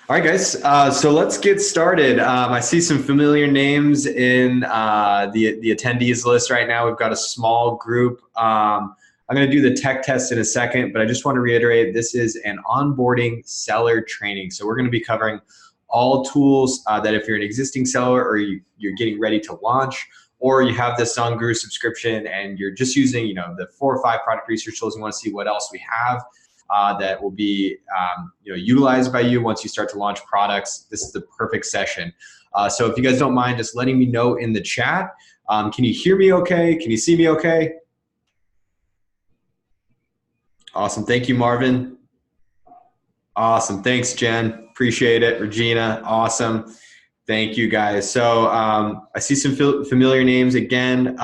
All right, guys. So let's get started. I see some familiar names in the attendees list right now. We've got a small group. I'm going to do the tech test in a second, but I just want to reiterate this is an onboarding seller training. So we're going to be covering all tools that if you're an existing seller or you're getting ready to launch, or you have this ZonGuru subscription and you're just using the 4 or 5 product research tools, you want to see what else we have. That will be utilized by you once you start to launch products. This is the perfect session. So if you guys don't mind just letting me know in the chat, can you hear me okay? Can you see me okay? Awesome. Thank you, Marvin. Awesome. Thanks, Jen. Appreciate it. Regina. Awesome. Thank you, guys. So I see some familiar names again.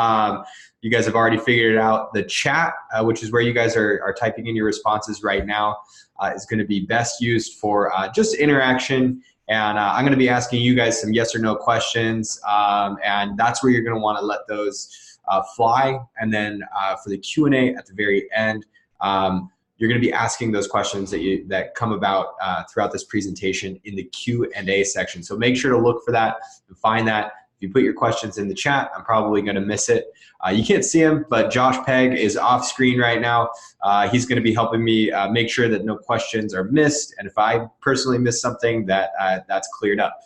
You guys have already figured it out. The chat, which is where you guys are typing in your responses right now, is going to be best used for just interaction. And I'm going to be asking you guys some yes or no questions. And that's where you're going to want to let those fly. And then for the Q&A at the very end, you're going to be asking those questions that come about throughout this presentation in the Q&A section. So make sure to look for that and find that. If you put your questions in the chat, I'm probably going to miss it. You can't see him, but Josh Pegg is off screen right now. He's going to be helping me make sure that no questions are missed. And if I personally miss something, that's cleared up.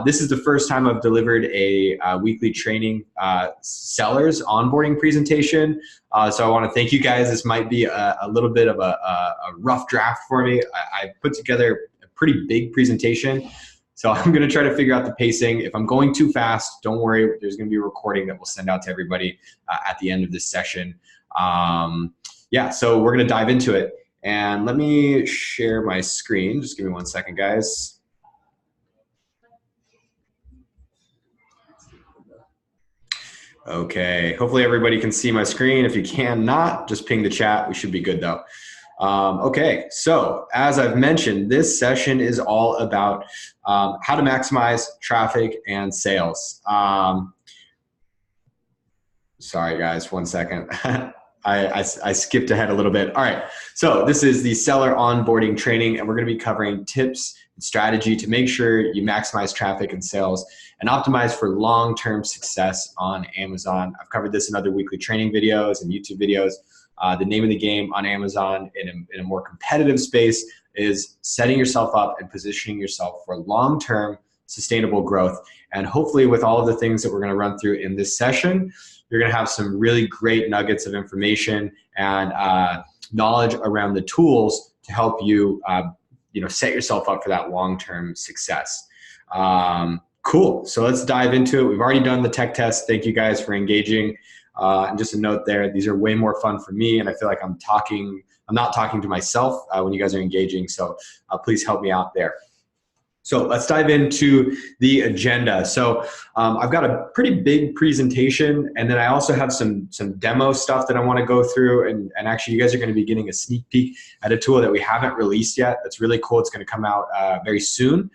This is the first time I've delivered a weekly training sellers onboarding presentation. So I want to thank you guys. This might be a little bit of a rough draft for me. I put together a pretty big presentation. So I'm going to try to figure out the pacing. If I'm going too fast, don't worry. There's going to be a recording that we'll send out to everybody at the end of this session. Yeah, so we're going to dive into it. And let me share my screen. Just give me 1 second, guys. Okay, hopefully everybody can see my screen. If you cannot, just ping the chat. We should be good though. Okay, so as I've mentioned, this session is all about how to maximize traffic and sales. Sorry guys, 1 second. I skipped ahead a little bit. All right, so this is the seller onboarding training, and we're going to be covering tips and strategy to make sure you maximize traffic and sales and optimize for long-term success on Amazon. I've covered this in other weekly training videos and YouTube videos. The name of the game on Amazon in a more competitive space is setting yourself up and positioning yourself for long-term sustainable growth. And hopefully with all of the things that we're going to run through in this session, you're going to have some really great nuggets of information and knowledge around the tools to help you, set yourself up for that long-term success. Cool. So let's dive into it. We've already done the tech test. Thank you guys for engaging. And just a note there, these are way more fun for me, and I feel like I'm not talking to myself when you guys are engaging, so please help me out there. So let's dive into the agenda. So I've got a pretty big presentation, and then I also have some demo stuff that I want to go through, and actually you guys are going to be getting a sneak peek at a tool that we haven't released yet. That's really cool. It's going to come out very soon.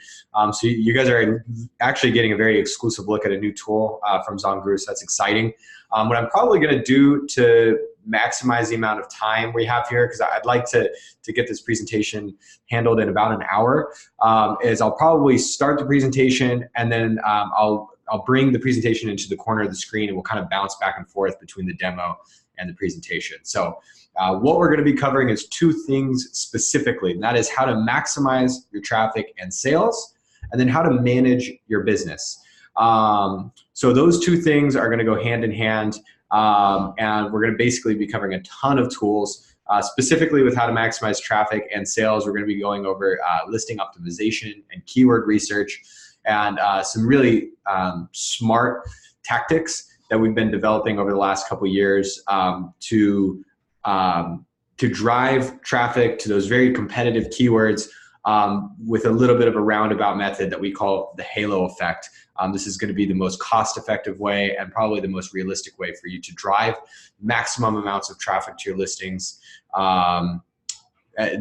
So you guys are actually getting a very exclusive look at a new tool from ZonGuru, so that's exciting. What I'm probably going to do to maximize the amount of time we have here, because I'd like to get this presentation handled in about an hour, is I'll probably start the presentation, and then I'll bring the presentation into the corner of the screen, and we'll kind of bounce back and forth between the demo and the presentation. So what we're going to be covering is 2 things specifically, and that is how to maximize your traffic and sales, and then how to manage your business. So those 2 things are going to go hand in hand, and we're going to basically be covering a ton of tools, specifically with how to maximize traffic and sales. We're going to be going over listing optimization and keyword research, and some really smart tactics that we've been developing over the last couple of years to drive traffic to those very competitive keywords with a little bit of a roundabout method that we call the halo effect. This is going to be the most cost-effective way and probably the most realistic way for you to drive maximum amounts of traffic to your listings, and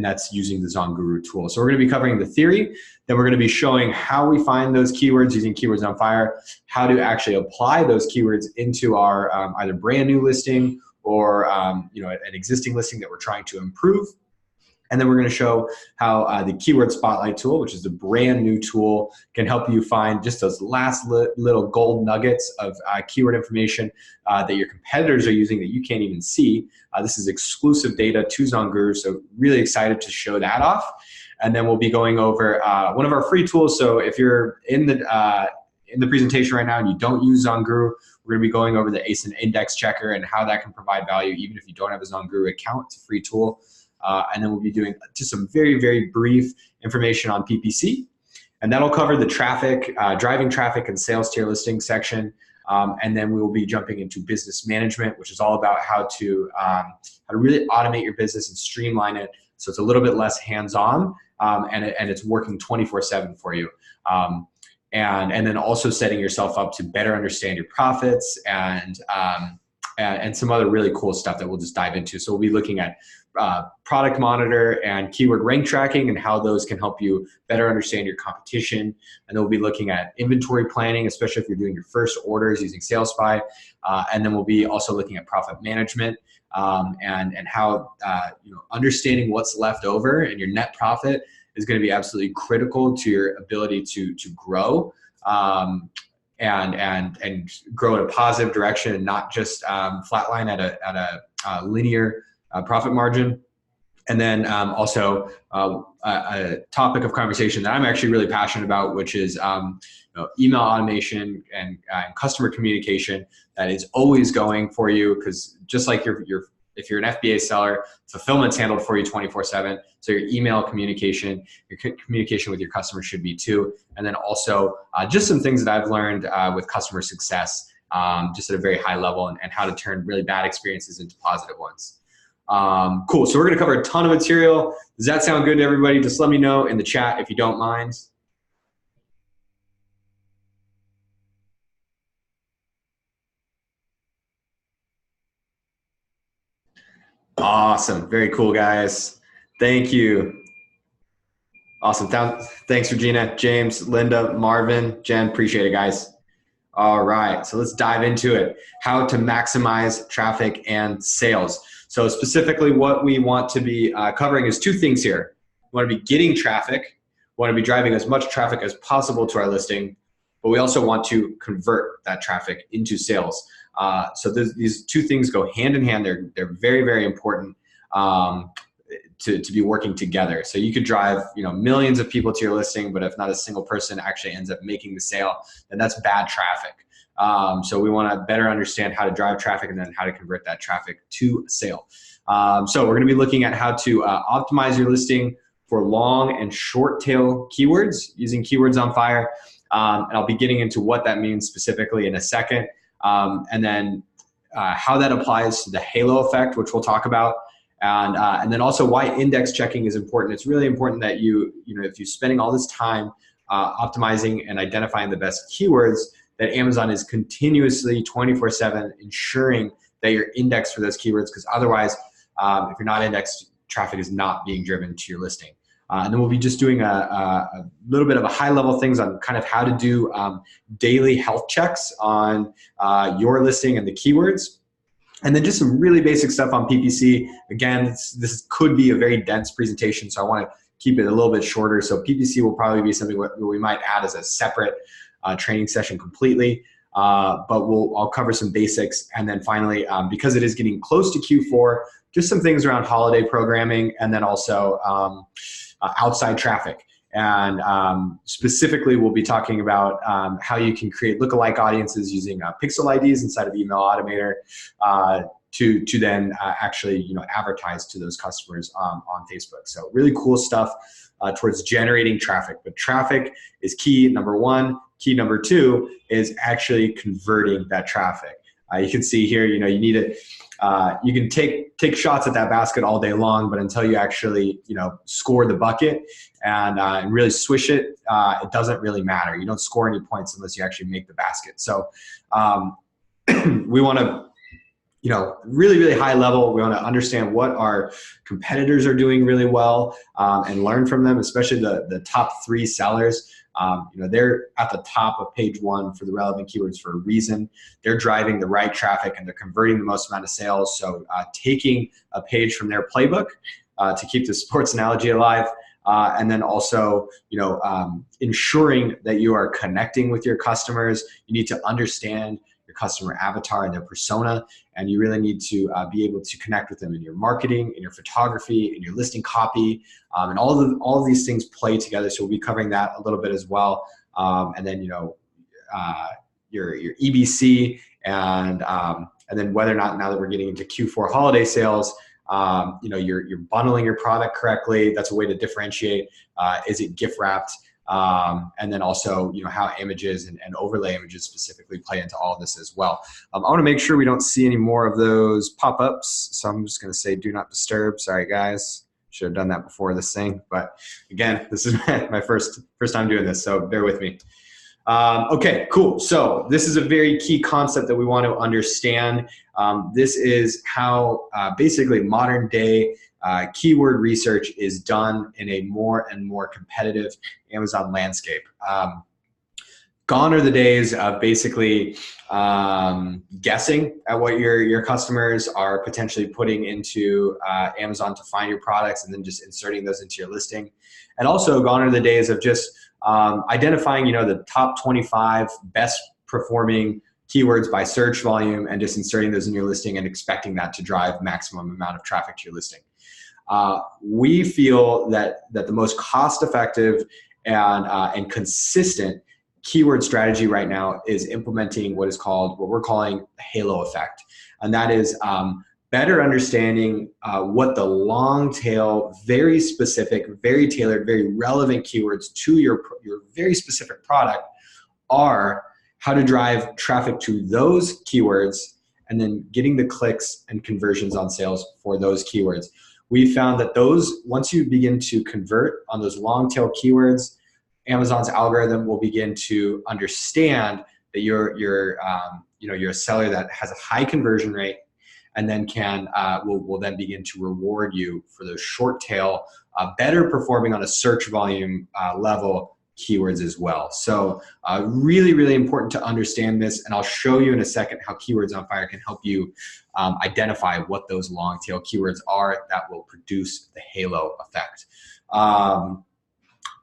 that's using the ZonGuru tool. So we're going to be covering the theory, then we're going to be showing how we find those keywords using Keywords on Fire, how to actually apply those keywords into our either brand new listing or an existing listing that we're trying to improve. And then we're going to show how the Keyword Spotlight tool, which is a brand new tool, can help you find just those last little gold nuggets of keyword information that your competitors are using that you can't even see. This is exclusive data to ZonGuru, so really excited to show that off. And then we'll be going over one of our free tools. So if you're in the presentation right now and you don't use ZonGuru, we're going to be going over the ASIN index checker and how that can provide value even if you don't have a ZonGuru account. It's a free tool. And then we'll be doing just some very, very brief information on PPC. And that'll cover the traffic, driving traffic and sales to your listing section. And then we will be jumping into business management, which is all about how to really automate your business and streamline it so it's a little bit less hands-on and it's working 24/7 for you. And then also setting yourself up to better understand your profits and some other really cool stuff that we'll just dive into. So we'll be looking at product monitor and keyword rank tracking and how those can help you better understand your competition. And then we'll be looking at inventory planning, especially if you're doing your first orders using SalesFi. And then we'll be also looking at profit management and how understanding what's left over and your net profit is going to be absolutely critical to your ability to grow and grow in a positive direction and not just flatline at a linear profit margin. And then also a topic of conversation that I'm actually really passionate about, which is email automation and customer communication that is always going for you, because just like if you're an FBA seller, fulfillment's handled for you 24/7. So your email communication, your communication with your customers should be too. And then also just some things that I've learned with customer success, just at a very high level, and how to turn really bad experiences into positive ones. Cool. So we're going to cover a ton of material. Does that sound good to everybody? Just let me know in the chat if you don't mind. Awesome. Very cool, guys. Thank you. Awesome. Thanks, Regina, James, Linda, Marvin, Jen. Appreciate it, guys. All right. So let's dive into it. How to maximize traffic and sales. So specifically what we want to be covering is two things here. We want to be getting traffic. We want to be driving as much traffic as possible to our listing, but we also want to convert that traffic into sales. So these two things go hand in hand. They're very, very important to be working together. So you could drive millions of people to your listing, but if not a single person actually ends up making the sale, then that's bad traffic. So we want to better understand how to drive traffic and then how to convert that traffic to a sale. So we're going to be looking at how to optimize your listing for long and short tail keywords using Keywords on Fire. And I'll be getting into what that means specifically in a second. And then how that applies to the halo effect, which we'll talk about. And then also why index checking is important. It's really important that if you're spending all this time optimizing and identifying the best keywords, that Amazon is continuously 24/7 ensuring that you're indexed for those keywords, because otherwise, if you're not indexed, traffic is not being driven to your listing. And then we'll be just doing a little bit of a high-level things on kind of how to do daily health checks on your listing and the keywords. And then just some really basic stuff on PPC. Again, this could be a very dense presentation, so I want to keep it a little bit shorter. So PPC will probably be something we might add as a separate training session completely. But I'll cover some basics. And then finally, because it is getting close to Q4, just some things around holiday programming, and then also outside traffic. And specifically, we'll be talking about how you can create lookalike audiences using pixel IDs inside of Email Automator to then actually advertise to those customers on Facebook. So really cool stuff towards generating traffic. But traffic is key, number one. Key number two is actually converting that traffic. You can see here, you need it. You can take shots at that basket all day long, but until you actually, score the bucket and really swish it, it doesn't really matter. You don't score any points unless you actually make the basket. So we want to, really, really high level. We want to understand what our competitors are doing really well and learn from them, especially the top 3 sellers. They're at the top of page 1 for the relevant keywords for a reason. They're driving the right traffic and they're converting the most amount of sales. So taking a page from their playbook to keep the sports analogy alive. And then also, ensuring that you are connecting with your customers. You need to understand your customer avatar and their persona, and you really need to be able to connect with them in your marketing, in your photography, in your listing copy, and all of these things play together. So we'll be covering that a little bit as well. And then your EBC, and then whether or not, now that we're getting into Q4 holiday sales, you're bundling your product correctly. That's a way to differentiate. Is it gift wrapped? And then also, how images and overlay images specifically play into all of this as well. I want to make sure we don't see any more of those pop-ups. So I'm just going to say do not disturb. Sorry, guys. Should have done that before this thing. But again, this is my first time doing this, so bear with me. Okay, cool. So this is a very key concept that we want to understand. This is how basically modern day keyword research is done in a more and more competitive Amazon landscape. Gone are the days of basically guessing at what your customers are potentially putting into Amazon to find your products and then just inserting those into your listing. And also gone are the days of just identifying, the top 25 best performing keywords by search volume and just inserting those in your listing and expecting that to drive maximum amount of traffic to your listing. We feel that the most cost-effective and consistent keyword strategy right now is implementing what we're calling the halo effect, and that is better understanding what the long tail, very specific, very tailored, very relevant keywords to your very specific product are, how to drive traffic to those keywords, and then getting the clicks and conversions on sales for those keywords. We found that once you begin to convert on those long tail keywords, Amazon's algorithm will begin to understand that you're a seller that has a high conversion rate, and then will then begin to reward you for those short tail, better performing on a search volume level keywords as well. So really, really important to understand this, and I'll show you in a second how Keywords on Fire can help you identify what those long tail keywords are that will produce the halo effect.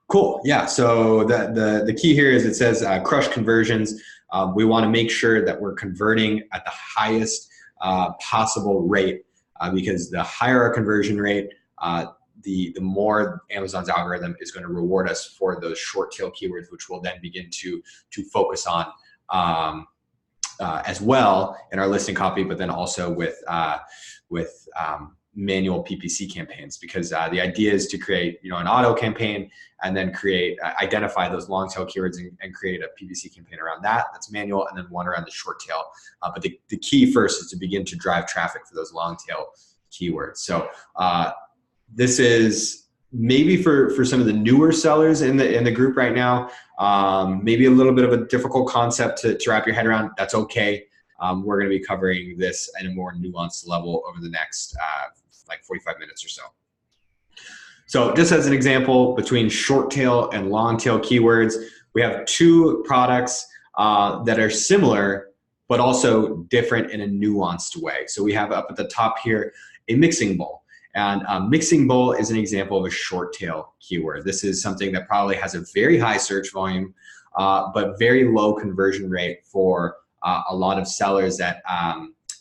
Cool, yeah, so the key here is it says crush conversions. We want to make sure that we're converting at the highest possible rate, because the higher our conversion rate, the more Amazon's algorithm is going to reward us for those short tail keywords, which we'll then begin to focus on as well in our listing copy, but then also with manual PPC campaigns, because the idea is to create an auto campaign and then identify those long tail keywords and create a PPC campaign around that. That's manual, and then one around the short tail. But the key first is to begin to drive traffic for those long tail keywords. So this is maybe for some of the newer sellers in the group right now, maybe a little bit of a difficult concept to wrap your head around. That's okay. We're going to be covering this at a more nuanced level over the next like 45 minutes or so. So just as an example, between short tail and long tail keywords, we have two products that are similar, but also different in a nuanced way. So we have up at the top here a mixing bowl. And mixing bowl is an example of a short tail keyword. This is something that probably has a very high search volume, but very low conversion rate for a lot of sellers that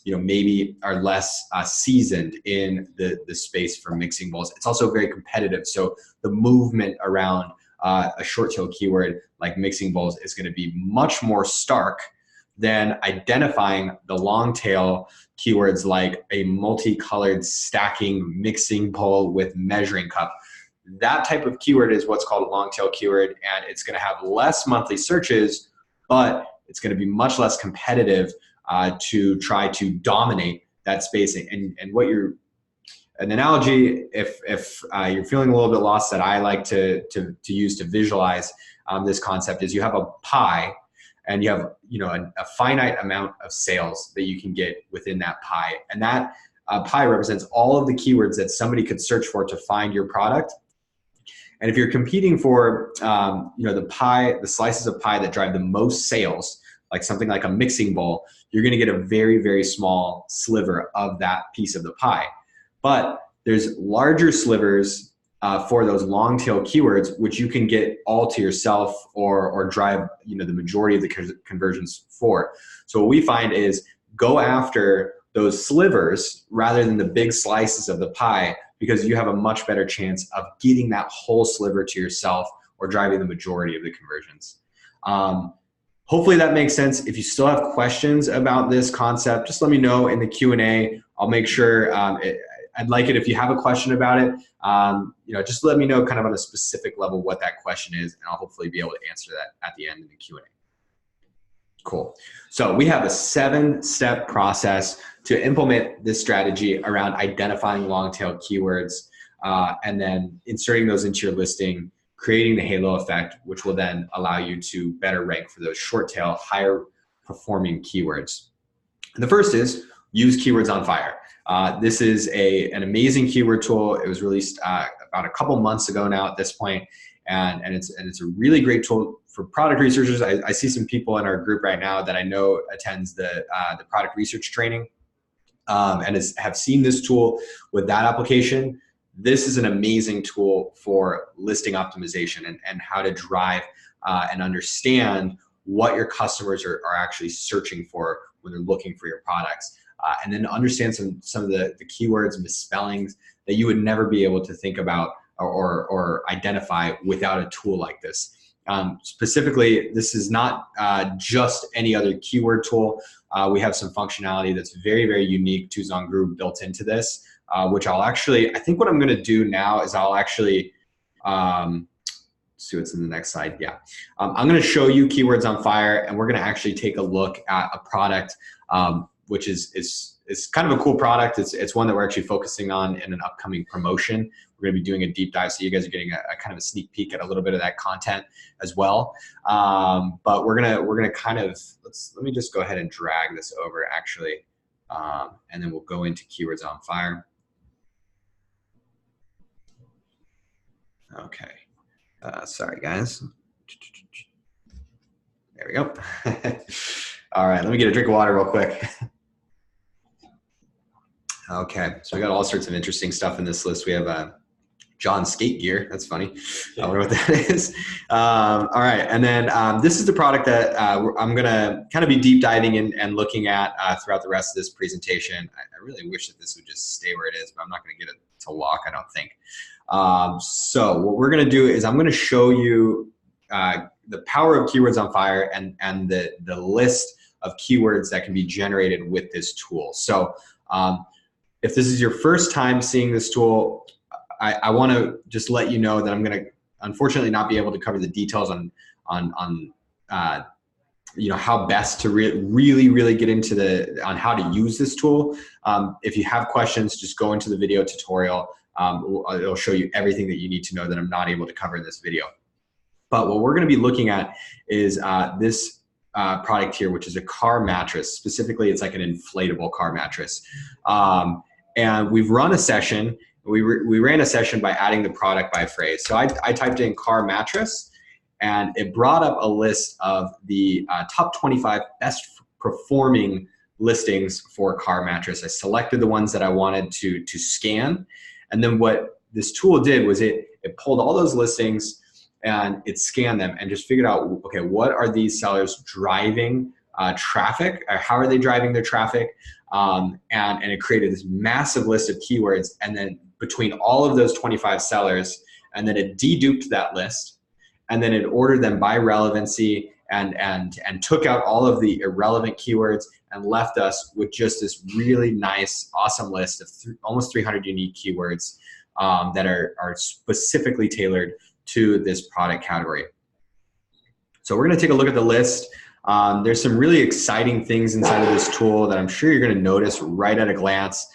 maybe are less seasoned in the space for mixing bowls. It's also very competitive. So the movement around a short tail keyword like mixing bowls is going to be much more stark than identifying the long tail keywords like a multicolored stacking mixing bowl with measuring cup. That type of keyword is what's called a long tail keyword, and it's going to have less monthly searches, but it's going to be much less competitive to try to dominate that space. And an analogy, if you're feeling a little bit lost, that I like to use to visualize this concept is you have a pie, and you have a finite amount of sales that you can get within that pie, and that pie represents all of the keywords that somebody could search for to find your product. And if you're competing for the slices of pie that drive the most sales, like something like a mixing bowl, you're going to get a very, very small sliver of that piece of the pie. But there's larger slivers for those long tail keywords, which you can get all to yourself or drive the majority of the conversions for. So what we find is go after those slivers rather than the big slices of the pie, because you have a much better chance of getting that whole sliver to yourself or driving the majority of the conversions. Hopefully that makes sense. If you still have questions about this concept, just let me know in the Q&A. I'll make sure, I'd like it if you have a question about it, just let me know kind of on a specific level what that question is, and I'll hopefully be able to answer that at the end of the Q&A. Cool. So we have a 7-step process to implement this strategy around identifying long tail keywords and then inserting those into your listing, creating the halo effect, which will then allow you to better rank for those short tail, higher performing keywords. And the first is use Keywords on Fire. This is an amazing keyword tool. It was released about a couple months ago now at this point, and it's a really great tool for product researchers. I see some people in our group right now that I know attends the product research training and have seen this tool with that application. This is an amazing tool for listing optimization and how to drive and understand what your customers are actually searching for when they're looking for your products. And then understand some of the keywords, misspellings that you would never be able to think about or identify without a tool like this. Specifically, this is not just any other keyword tool. We have some functionality that's very, very unique to ZonGuru built into this, which I think what I'm going to do now is I'll actually, see what's in the next slide. Yeah. I'm going to show you Keywords on Fire, and we're going to actually take a look at a product, which is kind of a cool product. It's one that we're actually focusing on in an upcoming promotion. We're going to be doing a deep dive, so you guys are getting a kind of a sneak peek at a little bit of that content as well. But we're gonna kind of let me just go ahead and drag this over actually, and then we'll go into Keywords on Fire. Okay, sorry guys. There we go. All right, let me get a drink of water real quick. Okay, so we got all sorts of interesting stuff in this list. We have John skate gear. That's funny. I wonder what that is. All right, and then this is the product that I'm gonna kind of be deep diving in and looking at throughout the rest of this presentation. I really wish that this would just stay where it is, but I'm not gonna get it to lock, I don't think. So what we're gonna do is I'm gonna show you the power of Keywords on Fire and the list of keywords that can be generated with this tool. So if this is your first time seeing this tool, I want to just let you know that I'm going to unfortunately not be able to cover the details on how best to really get into on how to use this tool. If you have questions, just go into the video tutorial. It'll show you everything that you need to know that I'm not able to cover in this video. But what we're going to be looking at is this product here, which is a car mattress. Specifically, it's like an inflatable car mattress. And we've run a session. We ran a session by adding the product by phrase. So I typed in car mattress, and it brought up a list of the top 25 best performing listings for car mattress. I selected the ones that I wanted to scan. And then what this tool did was it pulled all those listings and it scanned them and just figured out, okay, what are these sellers driving traffic? Or how are they driving their traffic? And it created this massive list of keywords, and then between all of those 25 sellers, and then it deduped that list, and then it ordered them by relevancy and took out all of the irrelevant keywords and left us with just this really nice, awesome list of almost 300 unique keywords that are specifically tailored to this product category. So we're going to take a look at the list. There's some really exciting things inside of this tool that I'm sure you're going to notice right at a glance,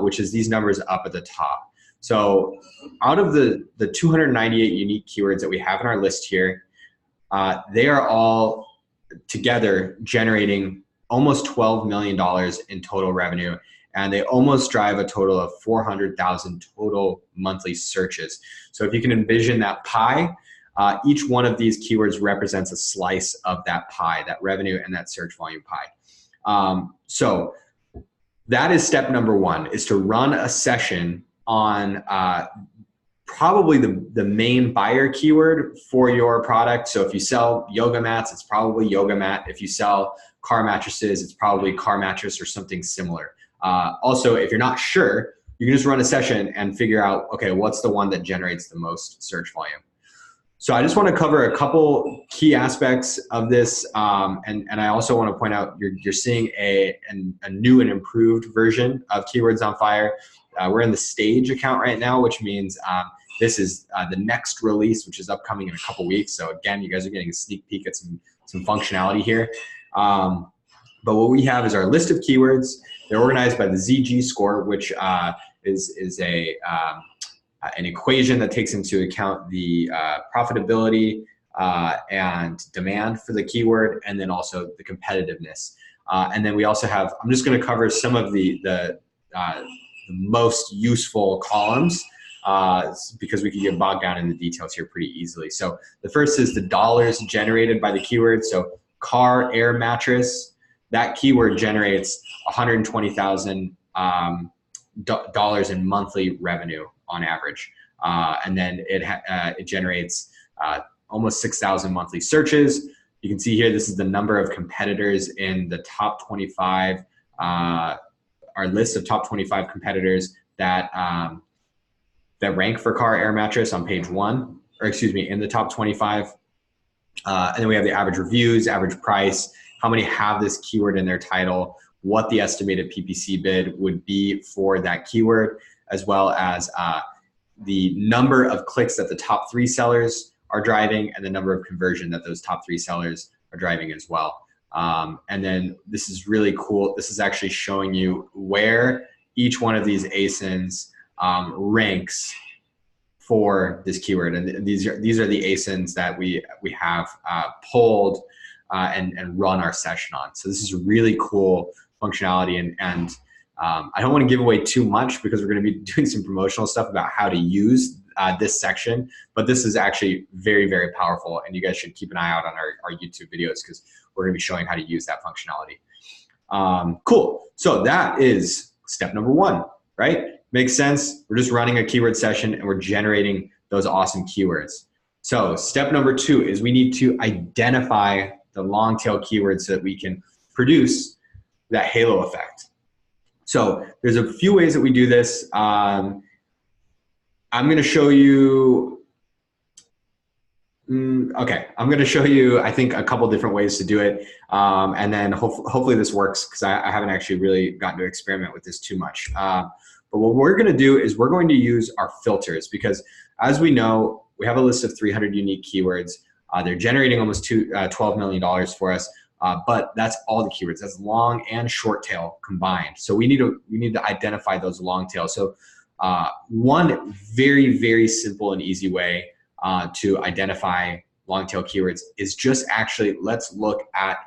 which is these numbers up at the top. So out of the 298 unique keywords that we have in our list here, they are all together generating almost $12 million in total revenue, and they almost drive a total of 400,000 total monthly searches. So if you can envision that pie, each one of these keywords represents a slice of that pie, that revenue and that search volume pie. So that is step number one, is to run a session on probably the main buyer keyword for your product. So if you sell yoga mats, it's probably yoga mat. If you sell car mattresses, it's probably car mattress or something similar. Also, if you're not sure, you can just run a session and figure out, okay, what's the one that generates the most search volume? So I just want to cover a couple key aspects of this. And I also want to point out you're seeing a new and improved version of Keywords on Fire. We're in the stage account right now, which means this is the next release, which is upcoming in a couple weeks. So again, you guys are getting a sneak peek at some functionality here. But what we have is our list of keywords. They're organized by the ZG score, which is an equation that takes into account the profitability and demand for the keyword, and then also the competitiveness. And then we also have, I'm just going to cover some of the most useful columns because we can get bogged down in the details here pretty easily. So the first is the dollars generated by the keyword. So car air mattress, that keyword generates $120,000 dollars in monthly revenue on average. And then it generates almost 6,000 monthly searches. You can see here, this is the number of competitors in the top 25, our list of top 25 competitors that rank for car air mattress on page 1, or excuse me, in the top 25. And then we have the average reviews, average price, how many have this keyword in their title, what the estimated PPC bid would be for that keyword, as well as the number of clicks that the top 3 sellers are driving and the number of conversion that those top 3 sellers are driving as well. And then this is really cool. This is actually showing you where each one of these ASINs ranks for this keyword. And these are the ASINs that we have pulled and run our session on. So this is really cool functionality, and I don't want to give away too much because we're going to be doing some promotional stuff about how to use this section, but this is actually very, very powerful, and you guys should keep an eye out on our YouTube videos because we're going to be showing how to use that functionality. Cool. So that is step number 1, right? Makes sense. We're just running a keyword session and we're generating those awesome keywords. So step number 2 is we need to identify the long tail keywords so that we can produce that halo effect. So there's a few ways that we do this. I'm going to show you, I'm going to show you, I think, a couple different ways to do it. And then hopefully this works because I haven't actually really gotten to experiment with this too much. But what we're going to do is we're going to use our filters because, as we know, we have a list of 300 unique keywords. They're generating almost $12 million for us. But that's all the keywords. That's long and short tail combined. So we need to identify those long tail. So one very, very simple and easy way to identify long tail keywords is just actually, let's look at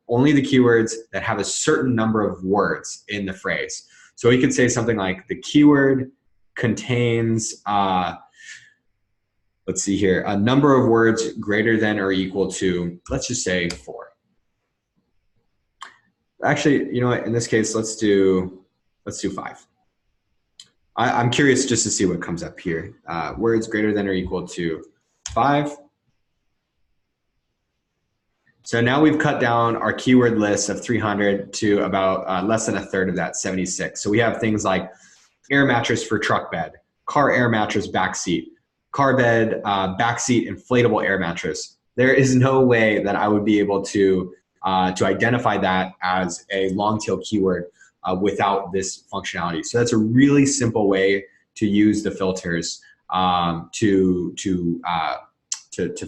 only the keywords that have a certain number of words in the phrase. So we could say something like the keyword contains, let's see here, a number of words greater than or equal to, let's just say 4. Actually, you know what, in this case, let's do 5. I'm curious just to see what comes up here. Words greater than or equal to 5. So now we've cut down our keyword list of 300 to about less than a third of that, 76. So we have things like air mattress for truck bed, car air mattress back seat, car bed, backseat inflatable air mattress. There is no way that I would be able to identify that as a long tail keyword without this functionality. So that's a really simple way to use the filters to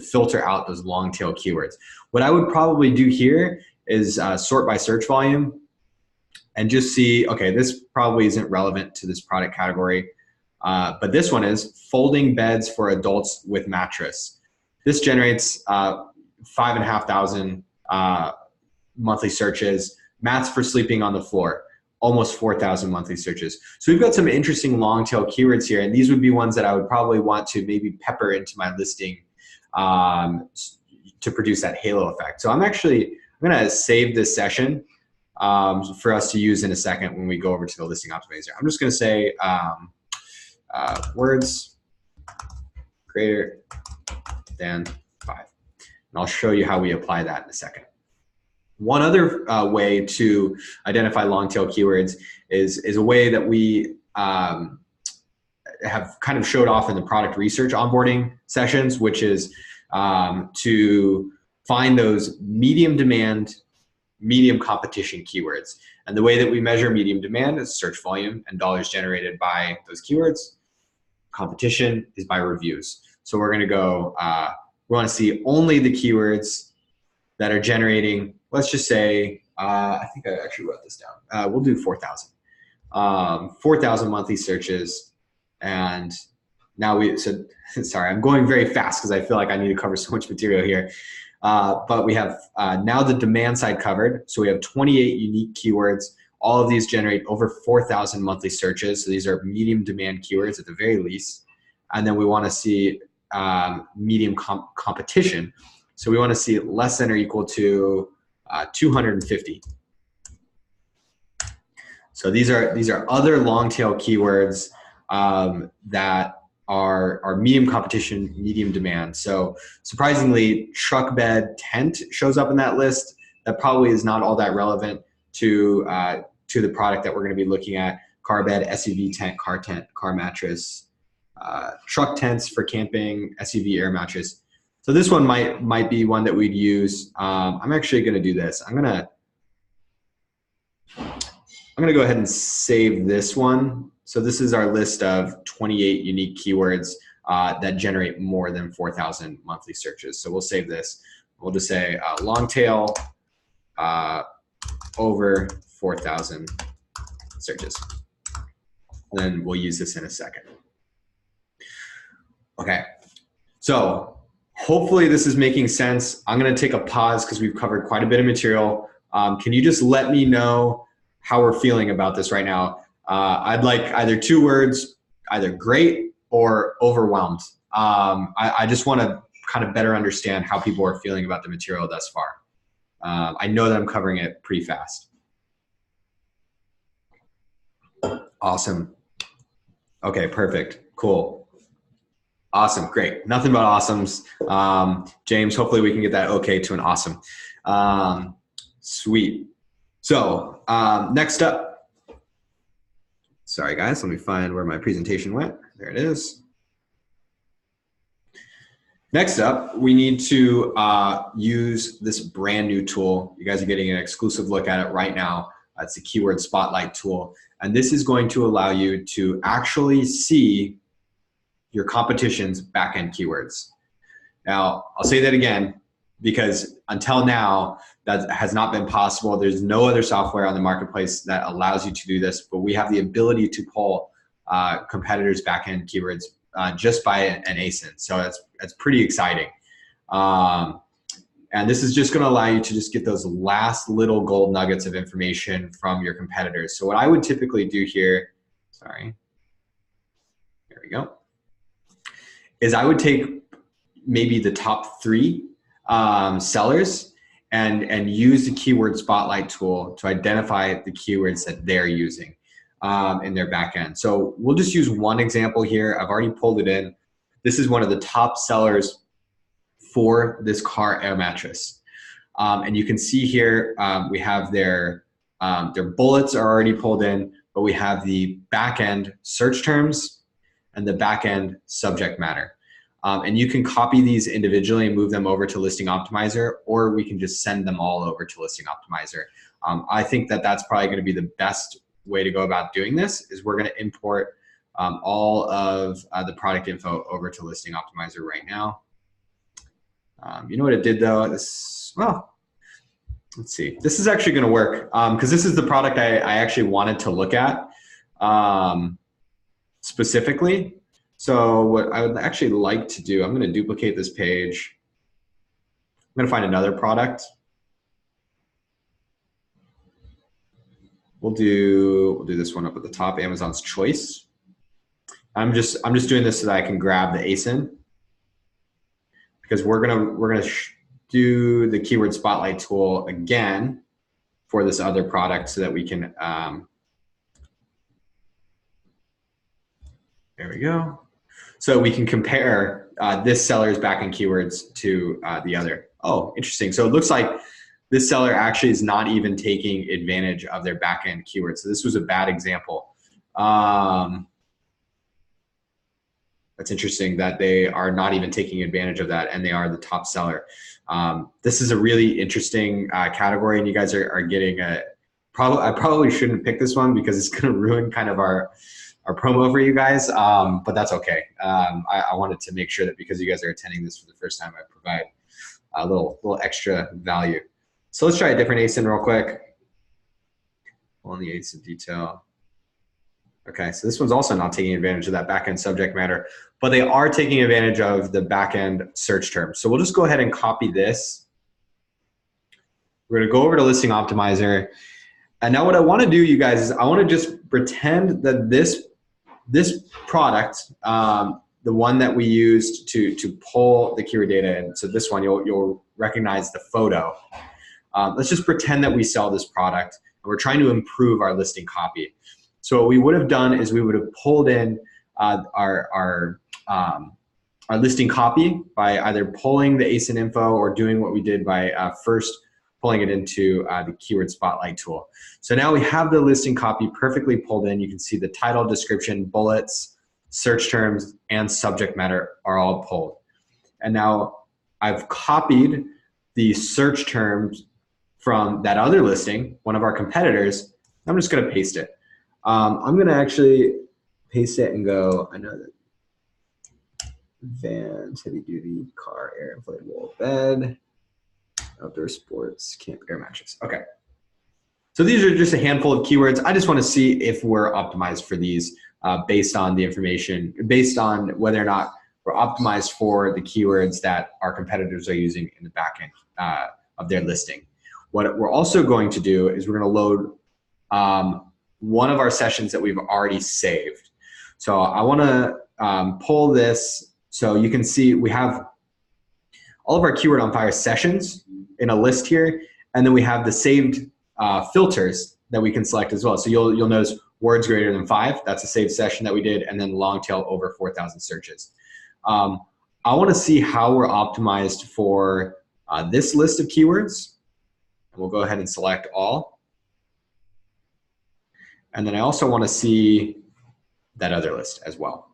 filter out those long tail keywords. What I would probably do here is sort by search volume and just see, okay, this probably isn't relevant to this product category. But this one is folding beds for adults with mattress. This generates 5,500 monthly searches. Mats for sleeping on the floor, almost 4,000 monthly searches. So we've got some interesting long tail keywords here, and these would be ones that I would probably want to maybe pepper into my listing to produce that halo effect. So I'm going to save this session for us to use in a second when we go over to the listing optimizer. I'm just going to say, words greater than 5. And I'll show you how we apply that in a second. One other way to identify long tail keywords is a way that we have kind of showed off in the product research onboarding sessions, which is to find those medium demand, medium competition keywords. And the way that we measure medium demand is search volume and dollars generated by those keywords. Competition is by reviews. So we're gonna go, we wanna see only the keywords that are generating, let's just say, I think I actually wrote this down. We'll do 4,000. 4,000 monthly searches. And now sorry, I'm going very fast because I feel like I need to cover so much material here. But we have now the demand side covered. So we have 28 unique keywords. All of these generate over 4,000 monthly searches. So these are medium demand keywords at the very least. And then we want to see medium competition. So we want to see less than or equal to 250. So these are other long tail keywords that are medium competition, medium demand. So surprisingly, truck bed tent shows up in that list. That probably is not all that relevant to the product that we're going to be looking at. Car bed, SUV tent, car mattress, truck tents for camping, SUV air mattress. So this one might be one that we'd use. I'm actually going to do this. I'm going to go ahead and save this one. So this is our list of 28 unique keywords that generate more than 4,000 monthly searches. So we'll save this. We'll just say long tail over 4,000 searches. And then we'll use this in a second. Okay, so hopefully this is making sense. I'm gonna take a pause because we've covered quite a bit of material. Can you just let me know how we're feeling about this right now? I'd like either 2 words, either great or overwhelmed. I just want to kind of better understand how people are feeling about the material thus far. I know that I'm covering it pretty fast. Awesome. Okay, perfect. Cool. Awesome. Great. Nothing but awesomes. James, hopefully we can get that okay to an awesome. Sweet. So next up. Sorry guys, let me find where my presentation went. There it is. Next up, we need to use this brand new tool. You guys are getting an exclusive look at it right now. It's the Keyword Spotlight tool. And this is going to allow you to actually see your competition's backend keywords. Now, I'll say that again, because until now, that has not been possible. There's no other software on the marketplace that allows you to do this, but we have the ability to pull competitors' backend keywords just by an ASIN. So it's pretty exciting. And this is just gonna allow you to just get those last little gold nuggets of information from your competitors. So what I would typically do here, sorry, there we go, is I would take maybe the top 3 sellers and use the Keyword Spotlight tool to identify the keywords that they're using in their backend. So we'll just use one example here. I've already pulled it in. This is one of the top sellers for this car air mattress. And you can see here, we have their bullets are already pulled in, but we have the backend search terms and the backend subject matter. And you can copy these individually and move them over to Listing Optimizer, or we can just send them all over to Listing Optimizer. I think that that's probably going to be the best way to go about doing this. Is we're going to import all of the product info over to Listing Optimizer right now. You know what it did though? Well, let's see. This is actually going to work because this is the product I actually wanted to look at specifically. So what I would actually like to do, I'm going to duplicate this page. I'm going to find another product. We'll do this one up at the top, Amazon's Choice. I'm just doing this so that I can grab the ASIN, because we're gonna do the Keyword Spotlight tool again for this other product so that we can There we go. So we can compare this seller's backend keywords to the other. Oh, interesting. So it looks like this seller actually is not even taking advantage of their backend keywords. So this was a bad example. That's interesting that they are not even taking advantage of that, and they are the top seller. This is a really interesting category, and you guys are getting a. I probably shouldn't pick this one because it's going to ruin kind of our promo for you guys, but that's okay. I wanted to make sure that because you guys are attending this for the first time, I provide a little extra value. So let's try a different ASIN real quick. On the ASIN detail. Okay, so this one's also not taking advantage of that backend subject matter, but they are taking advantage of the backend search term. So we'll just go ahead and copy this. We're gonna go over to Listing Optimizer. And now what I wanna do, you guys, is I wanna just pretend that this product, the one that we used to pull the keyword data in, so this one, you'll recognize the photo. Let's just pretend that we sell this product and we're trying to improve our listing copy. So what we would have done is we would have pulled in our listing copy by either pulling the ASIN info or doing what we did by first pulling it into the Keyword Spotlight tool. So now we have the listing copy perfectly pulled in. You can see the title, description, bullets, search terms, and subject matter are all pulled. And now I've copied the search terms from that other listing, one of our competitors. I'm just going to paste it. I'm going to actually paste it and go, I know that vans, heavy duty, car, air, inflatable bed, outdoor sports, camp, air mattress. Okay. So these are just a handful of keywords. I just want to see if we're optimized for these based on the information, based on whether or not we're optimized for the keywords that our competitors are using in the back end of their listing. What we're also going to do is we're going to load one of our sessions that we've already saved. So I want to pull this so you can see we have all of our Keyword on Fire sessions in a list here, and then we have the saved filters that we can select as well. So you'll notice words greater than 5, that's a saved session that we did, and then long tail over 4,000 searches. I want to see how we're optimized for this list of keywords, and we'll go ahead and select all. And then I also want to see that other list as well.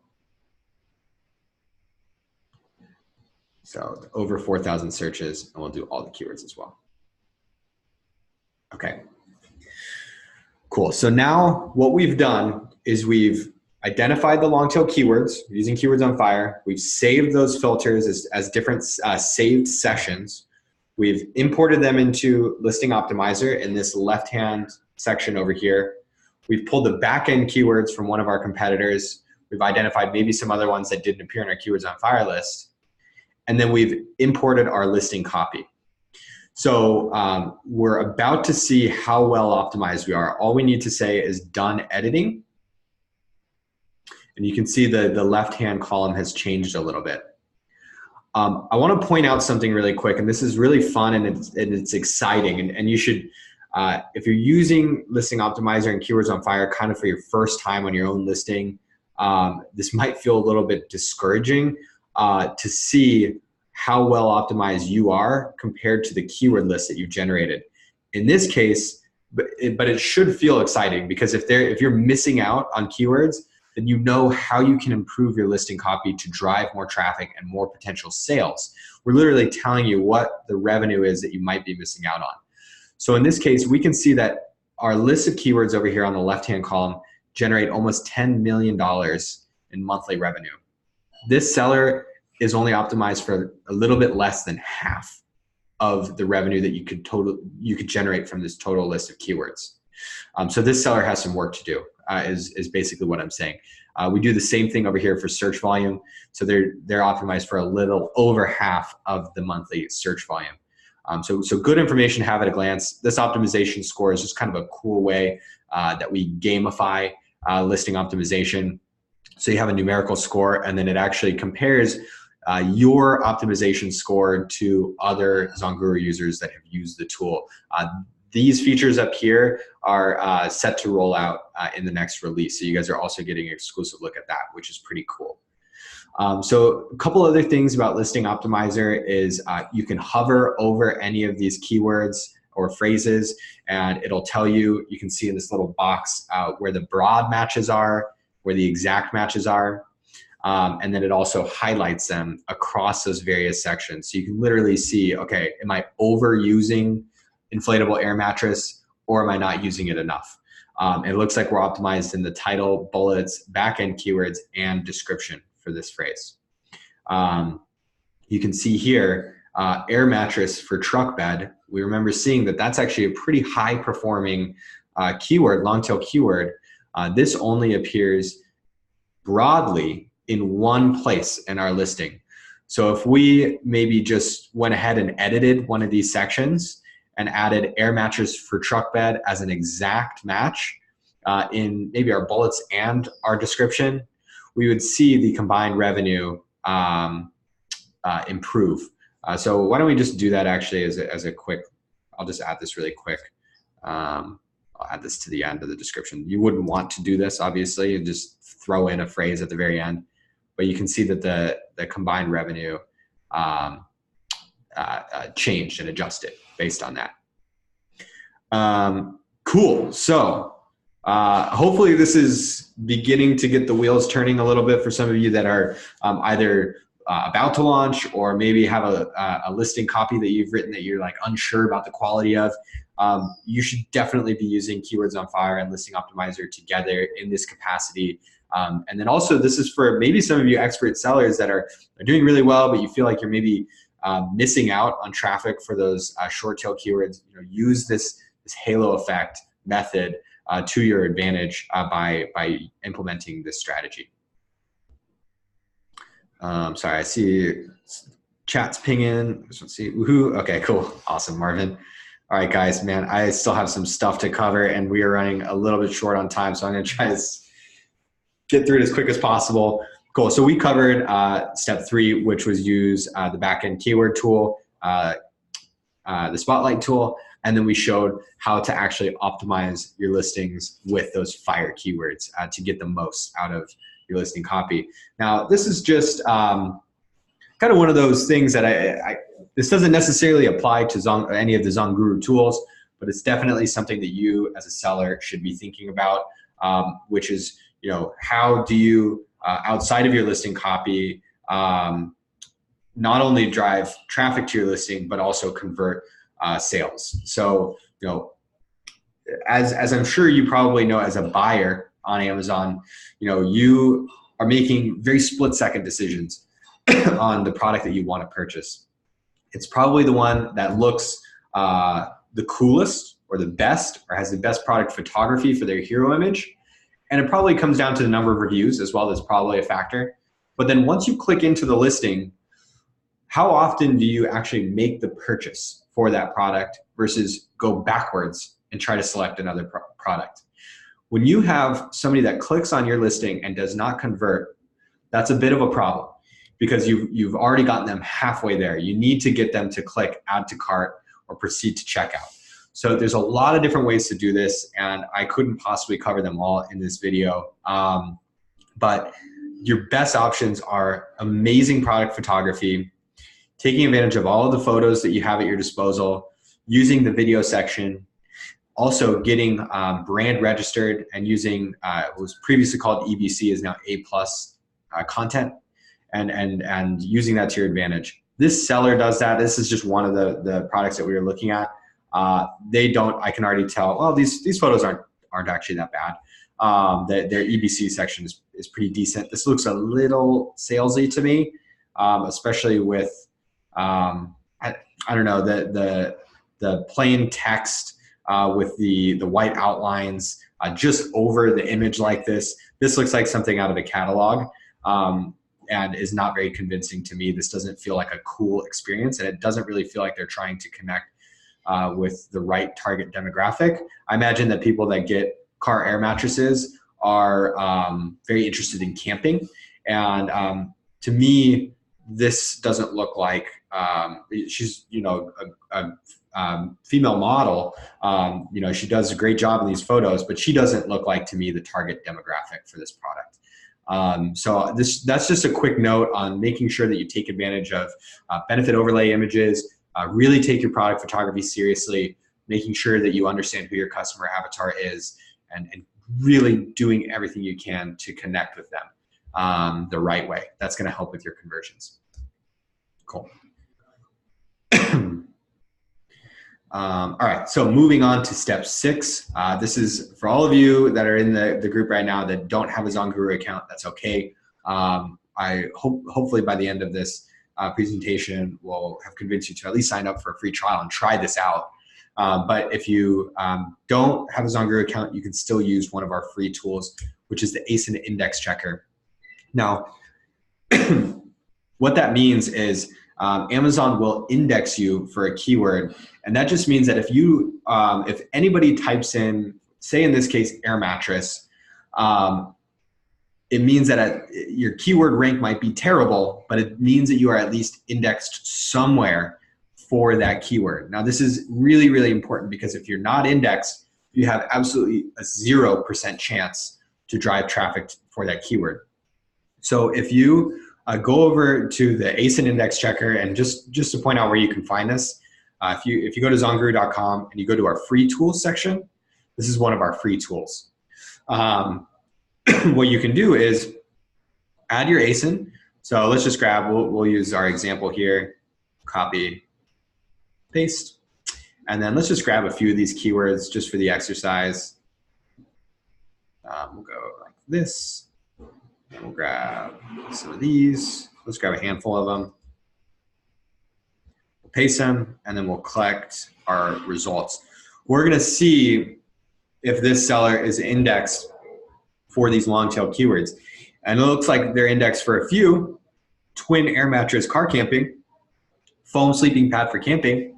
So over 4,000 searches, and we'll do all the keywords as well. Okay, cool. So now what we've done is we've identified the long tail keywords using Keywords on Fire. We've saved those filters as different saved sessions. We've imported them into Listing Optimizer in this left-hand section over here. We've pulled the back-end keywords from one of our competitors. We've identified maybe some other ones that didn't appear in our Keywords on Fire list. And then we've imported our listing copy. So we're about to see how well optimized we are. All we need to say is done editing. And you can see the left-hand column has changed a little bit. I want to point out something really quick, and this is really fun and it's exciting. And you should, if you're using Listing Optimizer and Keywords on Fire kind of for your first time on your own listing, this might feel a little bit discouraging to see how well optimized you are compared to the keyword list that you've generated. In this case, but it should feel exciting because if you're missing out on keywords, then you know how you can improve your listing copy to drive more traffic and more potential sales. We're literally telling you what the revenue is that you might be missing out on. So in this case, we can see that our list of keywords over here on the left-hand column generate almost $10 million in monthly revenue. This seller is only optimized for a little bit less than half of the revenue that you could generate from this total list of keywords. So this seller has some work to do, is basically what I'm saying. We do the same thing over here for search volume. So they're optimized for a little over half of the monthly search volume. So good information to have at a glance. This optimization score is just kind of a cool way that we gamify listing optimization. So you have a numerical score, and then it actually compares your optimization score to other ZonGuru users that have used the tool. these features up here are set to roll out in the next release. So you guys are also getting an exclusive look at that, which is pretty cool. So a couple other things about Listing Optimizer is you can hover over any of these keywords or phrases, and it'll tell you, you can see in this little box where the broad matches are, where the exact matches are, and then it also highlights them across those various sections. So you can literally see, okay, am I overusing inflatable air mattress, or am I not using it enough? It looks like we're optimized in the title, bullets, back-end keywords, and description for this phrase. You can see here, air mattress for truck bed. We remember seeing that that's actually a pretty high performing keyword, long tail keyword. This only appears broadly in one place in our listing. So if we maybe just went ahead and edited one of these sections and added air mattress for truck bed as an exact match in maybe our bullets and our description, we would see the combined revenue improve. So why don't we just do that actually as a quick, I'll just add this really quick. I'll add this to the end of the description. You wouldn't want to do this, obviously, and just throw in a phrase at the very end. But you can see that the combined revenue changed and adjusted based on that. Cool. So hopefully this is beginning to get the wheels turning a little bit for some of you that are either about to launch, or maybe have a listing copy that you've written that you're like unsure about the quality of. You should definitely be using Keywords on Fire and Listing Optimizer together in this capacity. And then also, this is for maybe some of you expert sellers that are doing really well, but you feel like you're maybe missing out on traffic for those short tail keywords. You know, use this halo effect method to your advantage by implementing this strategy. Sorry, I see chat's pinging. Let's see. Woohoo. Okay, cool. Awesome, Marvin. All right, guys, man, I still have some stuff to cover, and we are running a little bit short on time, so I'm going to try to get through it as quick as possible. Cool. So we covered step 3, which was use the backend keyword tool, the Spotlight tool, and then we showed how to actually optimize your listings with those fire keywords to get the most out of your listing copy. Now, this is just kind of one of those things that this doesn't necessarily apply to any of the ZonGuru tools, but it's definitely something that you as a seller should be thinking about, which is, you know, how do you, outside of your listing copy, not only drive traffic to your listing, but also convert sales. So, you know, as I'm sure you probably know, as a buyer on Amazon, you know, you are making very split-second decisions on the product that you want to purchase. It's probably the one that looks the coolest or the best, or has the best product photography for their hero image. And it probably comes down to the number of reviews as well. That's probably a factor. But then once you click into the listing, how often do you actually make the purchase for that product versus go backwards and try to select another product? When you have somebody that clicks on your listing and does not convert, that's a bit of a problem, because you've already gotten them halfway there. You need to get them to click add to cart or proceed to checkout. So there's a lot of different ways to do this, and I couldn't possibly cover them all in this video. But your best options are amazing product photography, taking advantage of all of the photos that you have at your disposal, using the video section, also getting brand registered and using what was previously called EBC is now A+ content, and using that to your advantage. This seller does that. This is just one of the products that we were looking at. They don't, I can already tell, well, these photos aren't actually that bad. Their EBC section is pretty decent. This looks a little salesy to me, especially with, I don't know, the plain text with the white outlines just over the image like this. This looks like something out of a catalog. And is not very convincing to me. This doesn't feel like a cool experience, and it doesn't really feel like they're trying to connect with the right target demographic. I imagine that people that get car air mattresses are very interested in camping, and to me, this doesn't look like she's, you know, female model, you know, she does a great job in these photos, but she doesn't look like, to me, the target demographic for this product. So that's just a quick note on making sure that you take advantage of benefit overlay images, really take your product photography seriously, making sure that you understand who your customer avatar is, and really doing everything you can to connect with them the right way. That's going to help with your conversions. Cool. All right, so moving on to step 6. This is for all of you that are in the group right now that don't have a ZonGuru account. That's okay. Hopefully by the end of this presentation, we'll have convinced you to at least sign up for a free trial and try this out. But if you don't have a ZonGuru account, you can still use one of our free tools, which is the ASIN Index Checker. Now, what that means is Amazon will index you for a keyword, and that just means that if anybody types in, say in this case, air mattress, it means that your keyword rank might be terrible, but it means that you are at least indexed somewhere for that keyword. Now, this is really, really important, because if you're not indexed, you have absolutely a 0% chance to drive traffic for that keyword. So if you go over to the ASIN Index Checker, and just to point out where you can find this, if you go to zonguru.com and you go to our free tools section, this is one of our free tools. What you can do is add your ASIN. So let's just grab, we'll use our example here, copy, paste, and then let's just grab a few of these keywords just for the exercise. We'll go like this. We'll grab some of these. Let's grab a handful of them. We'll paste them, and then we'll collect our results. We're going to see if this seller is indexed for these long tail keywords. And it looks like they're indexed for a few: twin air mattress car camping, foam sleeping pad for camping.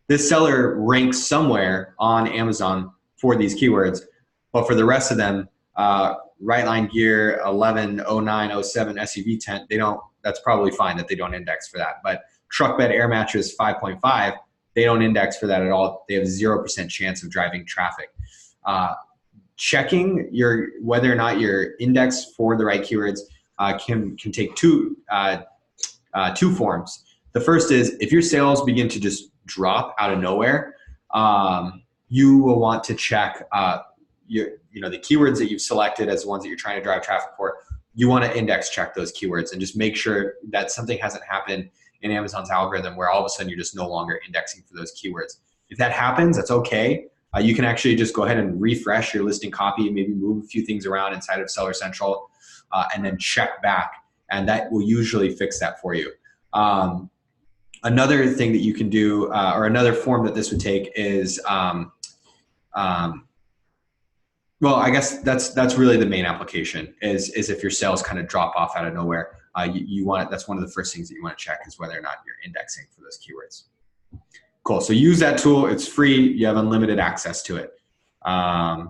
This seller ranks somewhere on Amazon for these keywords, but for the rest of them, right line gear, 11, 09, 07 SUV tent, they don't, that's probably fine that they don't index for that. But truck bed air mattress 5.5, they don't index for that at all. They have 0% chance of driving traffic. Checking whether or not you're indexed for the right keywords can take two forms. The first is, if your sales begin to just drop out of nowhere, you will want to check the keywords that you've selected as the ones that you're trying to drive traffic for. You want to index check those keywords and just make sure that something hasn't happened in Amazon's algorithm where all of a sudden you're just no longer indexing for those keywords. If that happens, that's okay. You can actually just go ahead and refresh your listing copy, maybe move a few things around inside of Seller Central, and then check back, and that will usually fix that for you. Another thing that you can do, or another form that this would take is, well, I guess that's really the main application is if your sales kind of drop off out of nowhere, that's one of the first things that you want to check is whether or not you're indexing for those keywords. Cool, so use that tool, it's free, you have unlimited access to it. I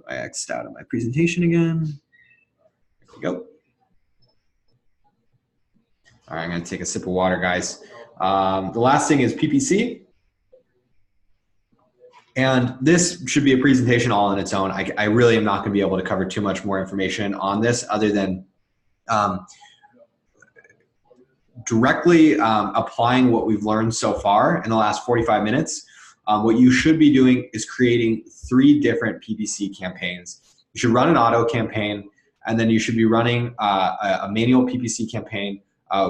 X'd out of my presentation again. There we go. All right, I'm gonna take a sip of water, guys. The last thing is PPC. And this should be a presentation all on its own. I really am not going to be able to cover too much more information on this other than directly applying what we've learned so far in the last 45 minutes. What you should be doing is creating 3 different PPC campaigns. You should run an auto campaign, and then you should be running a manual PPC campaign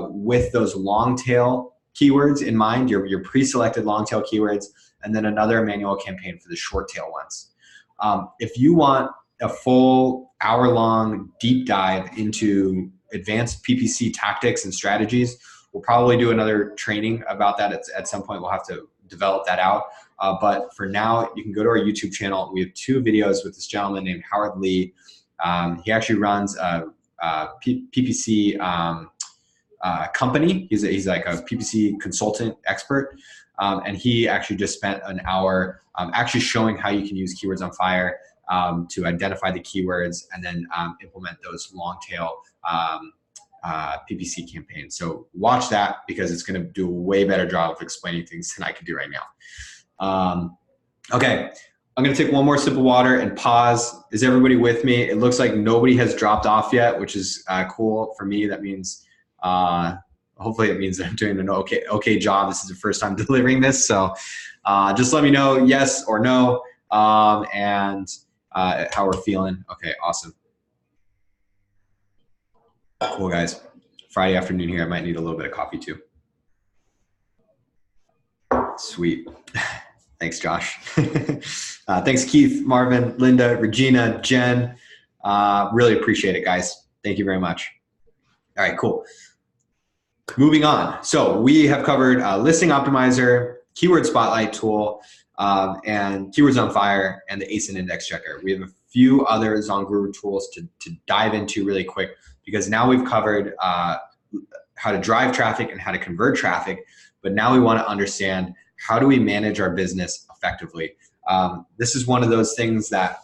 with those long tail keywords in mind, your pre-selected long tail keywords, and then another manual campaign for the short tail ones. If you want a full hour-long deep dive into advanced PPC tactics and strategies, we'll probably do another training about that at some point. We'll have to develop that out. But for now, you can go to our YouTube channel. We have 2 videos with this gentleman named Howard Lee. He actually runs a PPC company. He's like a PPC consultant expert. And he actually just spent an hour actually showing how you can use Keywords on Fire to identify the keywords and then implement those long tail PPC campaign. So watch that because it's going to do a way better job of explaining things than I can do right now. Okay, I'm going to take one more sip of water and pause. Is everybody with me? It looks like nobody has dropped off yet, which is cool for me. That means hopefully it means that I'm doing an okay job. This is the first time delivering this, so just let me know yes or no, and how we're feeling. Okay, awesome. Cool, guys. Friday afternoon here. I might need a little bit of coffee too. Sweet. Thanks, Josh. Thanks, Keith, Marvin, Linda, Regina, Jen. Really appreciate it, guys. Thank you very much. All right, cool. Moving on. So we have covered Listing Optimizer, Keyword Spotlight tool, and Keywords on Fire, and the ASIN Index Checker. We have a few other ZonGuru tools to dive into really quick, because now we've covered how to drive traffic and how to convert traffic, but now we want to understand how do we manage our business effectively. This is one of those things that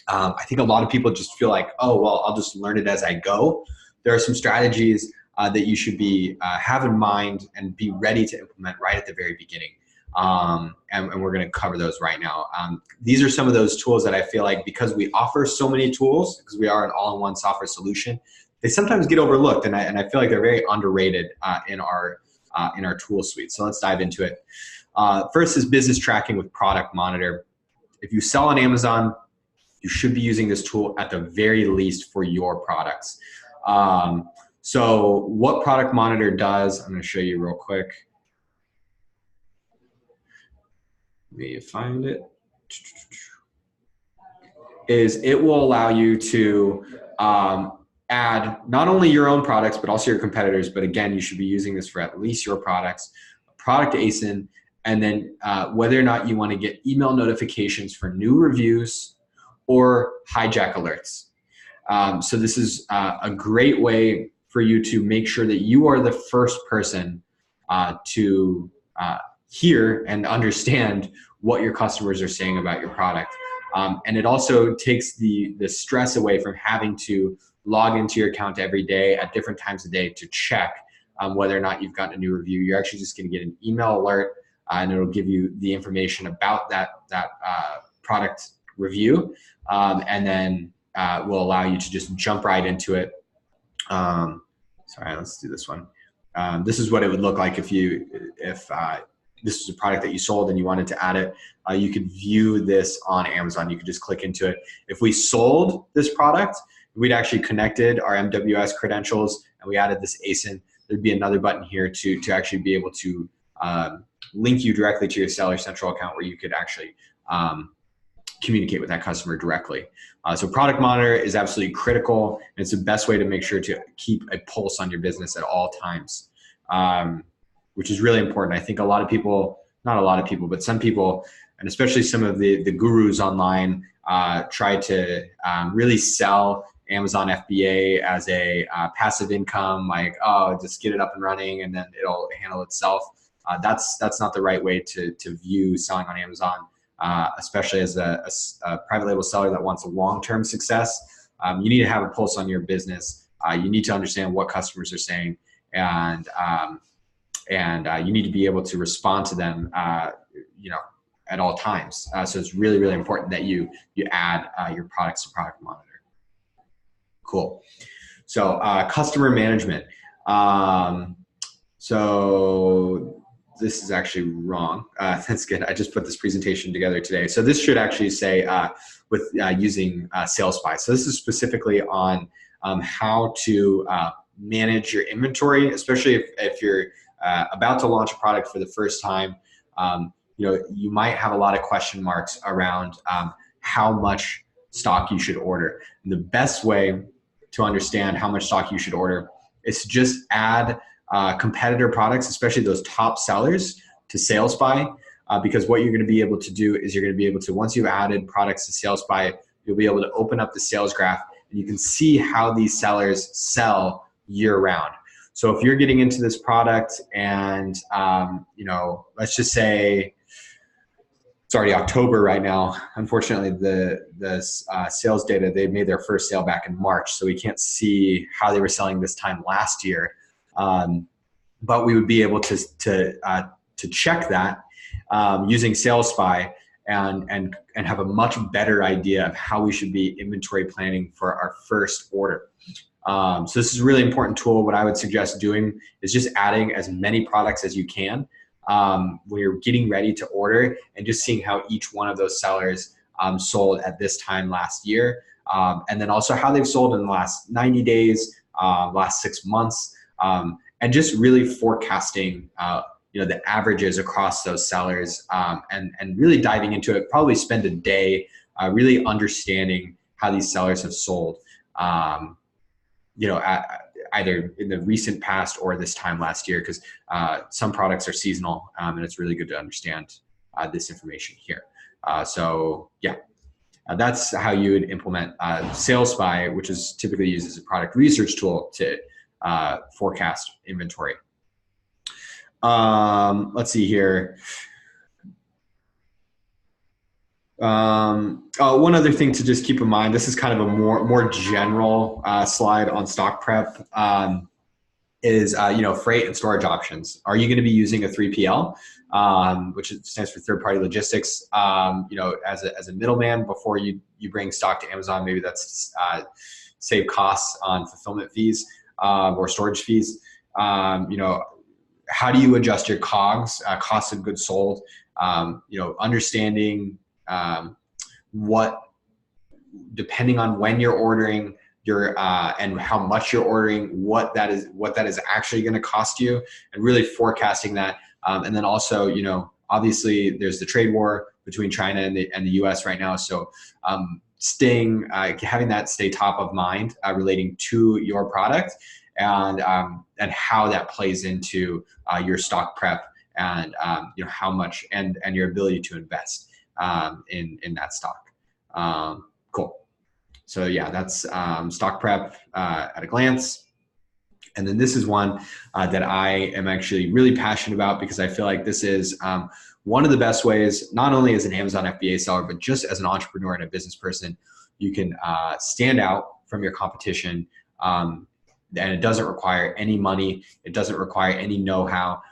I think a lot of people just feel like, oh, well, I'll just learn it as I go. There are some strategies that you should be have in mind and be ready to implement right at the very beginning. And we're going to cover those right now. These are some of those tools that I feel like, because we offer so many tools, because we are an all-in-one software solution, they sometimes get overlooked, and I feel like they're very underrated in our tool suite. So let's dive into it. First is business tracking with Product Monitor. If you sell on Amazon, you should be using this tool at the very least for your products. So what Product Monitor does, I'm going to show you real quick. Let me find it. Is it will allow you to add not only your own products, but also your competitors. But again, you should be using this for at least your products, product ASIN, and then whether or not you want to get email notifications for new reviews or hijack alerts. So this is a great way for you to make sure that you are the first person to hear and understand what your customers are saying about your product. And it also takes the stress away from having to log into your account every day at different times of day to check whether or not you've gotten a new review. You're actually just going to get an email alert, and it'll give you the information about that product review, and then will allow you to just jump right into it. Sorry, let's do this one. This is what it would look like if this is a product that you sold and you wanted to add it. You could view this on Amazon. You could just click into it. If we sold this product, we'd actually connected our MWS credentials and we added this ASIN. There'd be another button here to actually be able to link you directly to your Seller Central account, where you could actually communicate with that customer directly. So Product Monitor is absolutely critical, and it's the best way to make sure to keep a pulse on your business at all times, which is really important. I think a lot of people, not a lot of people, but some people, and especially some of the gurus online, try to really sell Amazon FBA as a passive income, like, oh, just get it up and running and then it'll handle itself. That's not the right way to view selling on Amazon. Especially as a private label seller that wants a long-term success. You need to have a pulse on your business. You need to understand what customers are saying, and you need to be able to respond to them, at all times. So it's really, really important that you add your products to Product Monitor. Cool. So customer management. So this is actually wrong. That's good. I just put this presentation together today. So this should actually say with using SalesPy. So this is specifically on how to manage your inventory, especially if you're about to launch a product for the first time. You might have a lot of question marks around how much stock you should order. And the best way to understand how much stock you should order is to just add competitor products, especially those top sellers, to SalesPy, because what you're going to be able to do is you're going to be able to, once you've added products to SalesPy, you'll be able to open up the sales graph and you can see how these sellers sell year round. So if you're getting into this product and, let's just say it's already October right now. Unfortunately, the sales data, they made their first sale back in March, so we can't see how they were selling this time last year. But we would be able to check that using Sales Spy and have a much better idea of how we should be inventory planning for our first order. So this is a really important tool. What I would suggest doing is just adding as many products as you can when you're getting ready to order, and just seeing how each one of those sellers sold at this time last year, and then also how they've sold in the last 90 days, last 6 months, and just really forecasting the averages across those sellers, and really diving into it. Probably spend a day really understanding how these sellers have sold, either in the recent past or this time last year, because some products are seasonal, and it's really good to understand this information here. So yeah, that's how you would implement Sales Spy, which is typically used as a product research tool to forecast inventory. Let's see here. One other thing to just keep in mind, this is kind of a more general slide on stock prep, is freight and storage options. Are you going to be using a 3PL, which stands for third-party logistics, as a middleman before you bring stock to Amazon? Maybe that's save costs on fulfillment fees or storage fees. How do you adjust your COGS, cost of goods sold? Understanding what, depending on when you're ordering and how much you're ordering, what that is actually going to cost you, and really forecasting that. And then also, obviously there's the trade war between China and the US right now. So having that stay top of mind relating to your product, and how that plays into your stock prep, and how much and your ability to invest in that stock. Cool. So yeah, that's stock prep at a glance. And then this is one that I am actually really passionate about, because I feel like this is one of the best ways, not only as an Amazon FBA seller, but just as an entrepreneur and a business person, you can stand out from your competition. And it doesn't require any money. It doesn't require any know-how.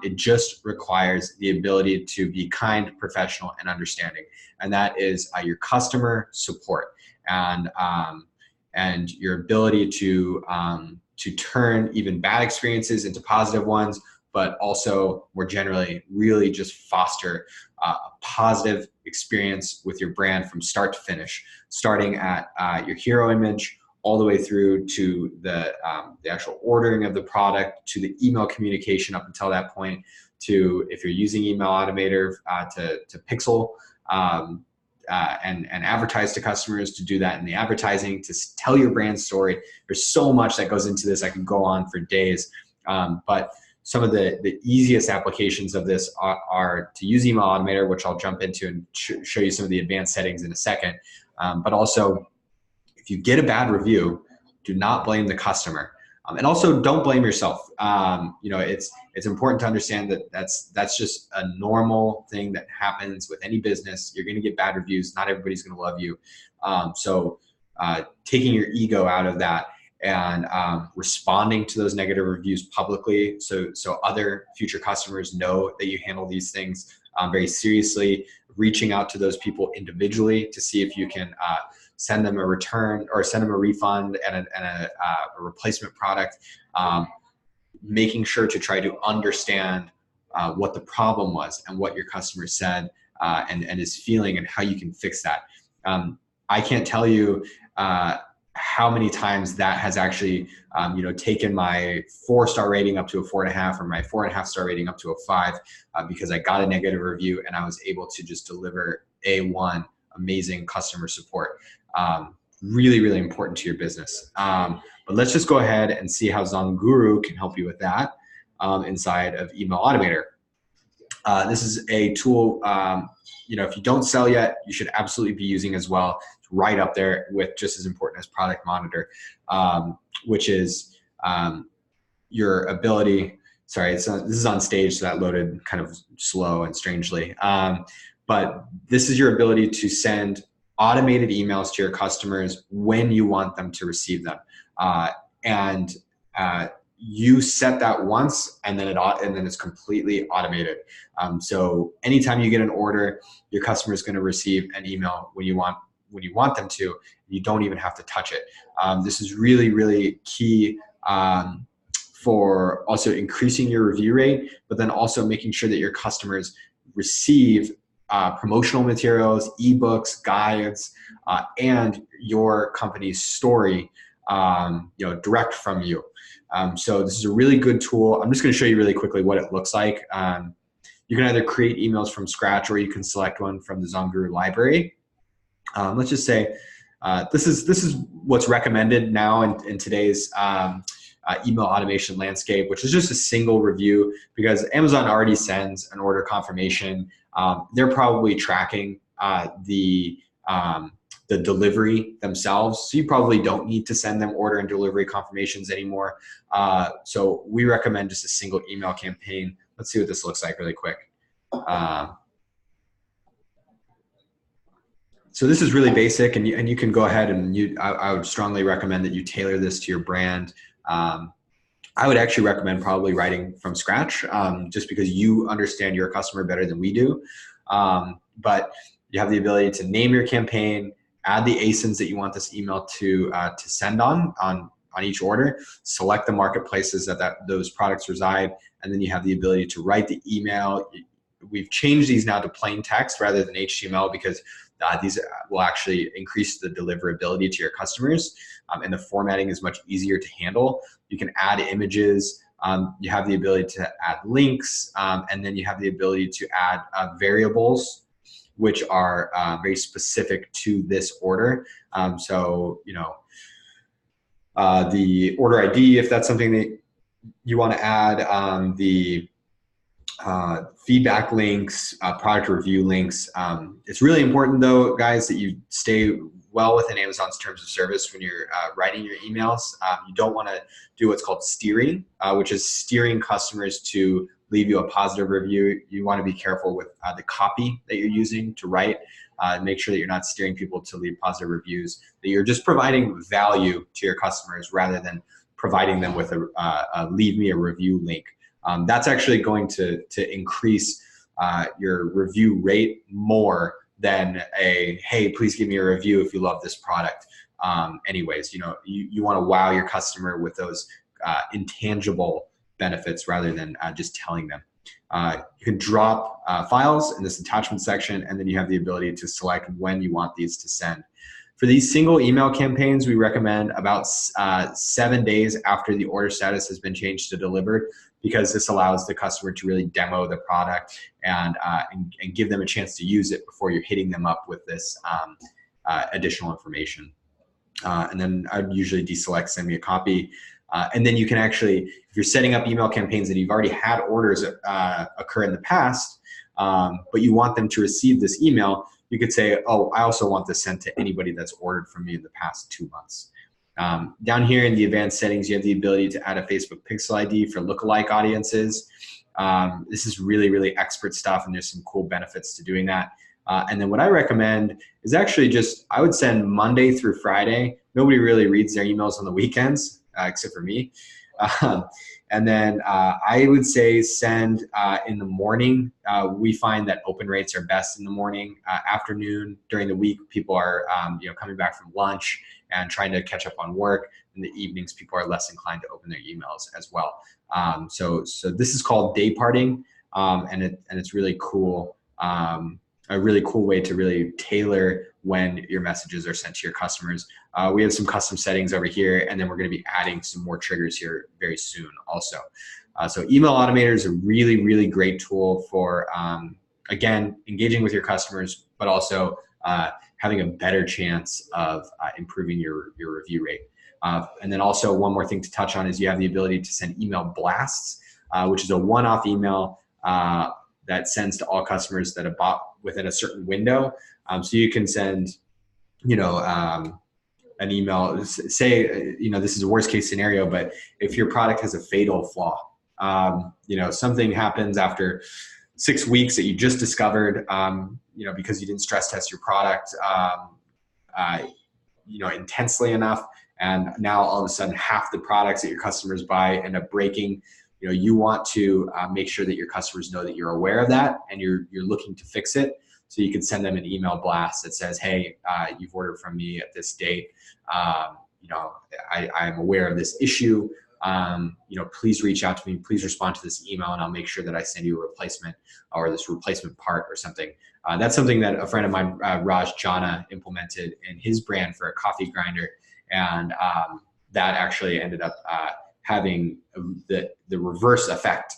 It just requires the ability to be kind, professional, and understanding. And that is your customer support, and your ability to turn even bad experiences into positive ones, but also more generally, really just foster a positive experience with your brand from start to finish, starting at your hero image, all the way through to the actual ordering of the product, to the email communication up until that point, to, if you're using email automator, to pixel and advertise to customers, to do that in the advertising, to tell your brand story. There's so much that goes into this. I could go on for days, but some of the easiest applications of this are to use email automator, which I'll jump into and show you some of the advanced settings in a second, but also, if you get a bad review, do not blame the customer, and also don't blame yourself. It's important to understand that that's just a normal thing that happens with any business. You're going to get bad reviews. Not everybody's going to love you. So taking your ego out of that, and responding to those negative reviews publicly, so other future customers know that you handle these things very seriously. Reaching out to those people individually to see if you can send them a return, or send them a refund and a replacement product. Making sure to try to understand what the problem was and what your customer said and is feeling, and how you can fix that. I can't tell you how many times that has actually taken my 4-star rating up to a 4.5, or my 4.5-star rating up to a 5, because I got a negative review and I was able to just deliver A1 amazing customer support. Really, really important to your business. But let's just go ahead and see how ZonGuru can help you with that inside of Email Automator. This is a tool, if you don't sell yet, you should absolutely be using as well. It's right up there with just as important as Product Monitor, which is your ability. Sorry, this is on stage, so that loaded kind of slow and strangely. but this is your ability to send automated emails to your customers when you want them to receive them. And you set that once, and then it's completely automated. So anytime you get an order, your customer is going to receive an email when you want them to. You don't even have to touch it. This is really, really key for also increasing your review rate, but then also making sure that your customers receive promotional materials, eBooks, guides, and your company's story, direct from you. So this is a really good tool. I'm just going to show you really quickly what it looks like. You can either create emails from scratch, or you can select one from the ZonGuru library. Let's just say this is what's recommended now in today's email automation landscape, which is just a single review, because Amazon already sends an order confirmation. They're probably tracking the delivery themselves, so you probably don't need to send them order and delivery confirmations anymore. So we recommend just a single email campaign. Let's see what this looks like really quick. So this is really basic, and you can go ahead and I would strongly recommend that you tailor this to your brand. I would actually recommend probably writing from scratch, just because you understand your customer better than we do. But you have the ability to name your campaign, add the ASINs that you want this email to send on each order, select the marketplaces that those products reside, and then you have the ability to write the email. We've changed these now to plain text rather than HTML, because these will actually increase the deliverability to your customers, and the formatting is much easier to handle. You can add images, you have the ability to add links, and then you have the ability to add variables, which are very specific to this order. So, the order ID, if that's something that you want to add, the feedback links, product review links. It's really important, though, guys, that you stay well within Amazon's terms of service when you're writing your emails. You don't want to do what's called steering, which is steering customers to leave you a positive review. You want to be careful with the copy that you're using to write. Make sure that you're not steering people to leave positive reviews, that you're just providing value to your customers rather than providing them with a leave me a review link. That's actually going to increase your review rate more than a, hey, please give me a review if you love this product. Anyways, you want to wow your customer with those intangible benefits rather than just telling them. You can drop files in this attachment section, and then you have the ability to select when you want these to send. For these single email campaigns, we recommend about 7 days after the order status has been changed to delivered, because this allows the customer to really demo the product and give them a chance to use it before you're hitting them up with this additional information. And then I'd usually deselect send me a copy. And then you can actually, if you're setting up email campaigns and you've already had orders occur in the past, but you want them to receive this email, you could say, oh, I also want this sent to anybody that's ordered from me in the past 2 months. Down here in the advanced settings, you have the ability to add a Facebook pixel ID for lookalike audiences. This is really, really expert stuff, and there's some cool benefits to doing that. And then what I recommend is actually just, I would send Monday through Friday. Nobody really reads their emails on the weekends, except for me. And then I would say send in the morning. We find that open rates are best in the morning. Afternoon, during the week, people are coming back from lunch and trying to catch up on work. In the evenings, people are less inclined to open their emails as well. So this is called day parting, and it's really cool. A really cool way to really tailor when your messages are sent to your customers. We have some custom settings over here, and then we're going to be adding some more triggers here very soon also. So Email Automator is a really, really great tool for, again, engaging with your customers, but also having a better chance of improving your review rate. And then also one more thing to touch on is you have the ability to send email blasts, which is a one-off email that sends to all customers that have bought within a certain window. So you can send, an email, say, this is a worst case scenario, but if your product has a fatal flaw, something happens after 6 weeks that you just discovered, you know, because you didn't stress test your product, you know, intensely enough. And now all of a sudden half the products that your customers buy end up breaking. You know, you want to make sure that your customers know that you're aware of that and you're looking to fix it. So you can send them an email blast that says, hey, you've ordered from me at this date. You know, I'm aware of this issue. You know, please reach out to me. Please respond to this email and I'll make sure that I send you a replacement or this replacement part or something. That's something that a friend of mine, Raj Jana, implemented in his brand for a coffee grinder. And that actually ended up having the reverse effect,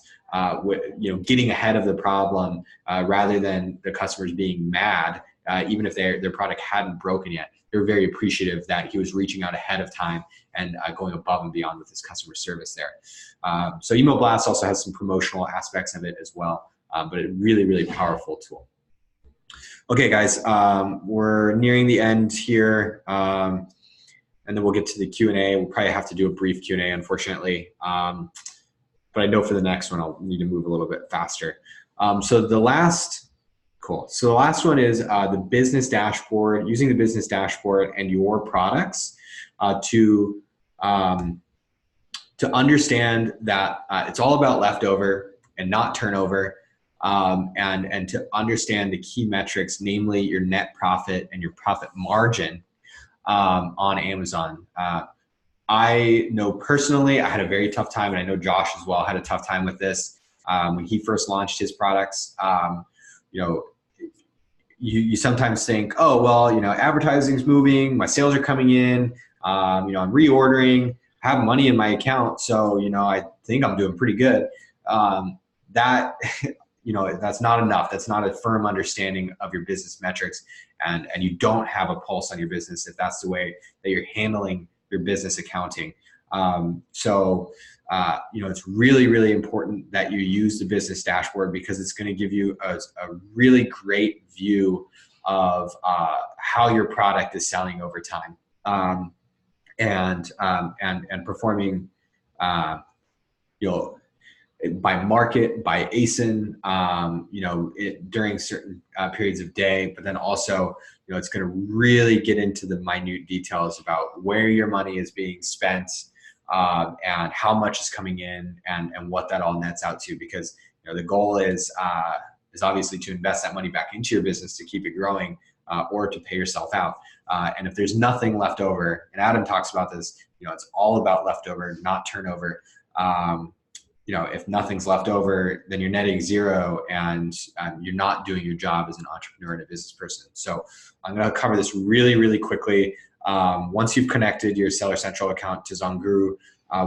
with, you know, getting ahead of the problem rather than the customers being mad, even if their product hadn't broken yet. They're very appreciative that he was reaching out ahead of time and going above and beyond with his customer service there. So email blast also has some promotional aspects of it as well, but a really, really powerful tool. Okay, guys, we're nearing the end here. And then we'll get to the Q&A. We'll probably have to do a brief Q&A, unfortunately. But I know for the next one, I'll need to move a little bit faster. So the last one is the business dashboard, using the business dashboard and your products to understand that it's all about leftover and not turnover, and to understand the key metrics, namely your net profit and your profit margin on Amazon. I know personally, I had a very tough time, and I know Josh as well had a tough time with this when he first launched his products. You know, you sometimes think, oh, well, you know, advertising's moving, my sales are coming in, you know, I'm reordering, I have money in my account, so, you know, I think I'm doing pretty good. That, you know, that's not enough. That's not a firm understanding of your business metrics, and you don't have a pulse on your business if that's the way that you're handling your business accounting. You know, it's really, really important that you use the business dashboard because it's going to give you a really great view of how your product is selling over time, and performing, you know, by market, by ASIN, you know, during certain periods of day, but then also, you know, it's going to really get into the minute details about where your money is being spent, and how much is coming in, and what that all nets out to. Because, you know, the goal is obviously to invest that money back into your business to keep it growing, or to pay yourself out. And if there's nothing left over, and Adam talks about this, you know, it's all about leftover, not turnover. You know, if nothing's left over, then you're netting zero, and you're not doing your job as an entrepreneur and a business person. So I'm going to cover this really, really quickly. Once you've connected your Seller Central account to ZonGuru,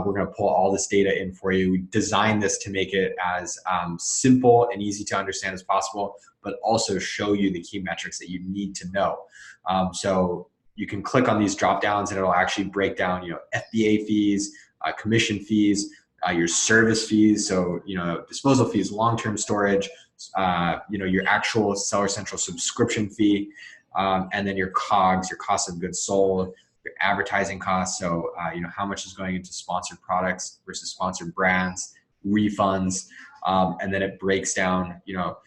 we're going to pull all this data in for you. We designed this to make it as simple and easy to understand as possible, but also show you the key metrics that you need to know. So you can click on these drop downs and it'll actually break down, you know, FBA fees, commission fees, your service fees, so, you know, disposal fees, long-term storage, you know, your actual Seller Central subscription fee, and then your COGS, your cost of goods sold, your advertising costs, so, you know, how much is going into sponsored products versus sponsored brands, refunds, and then it breaks down, you know,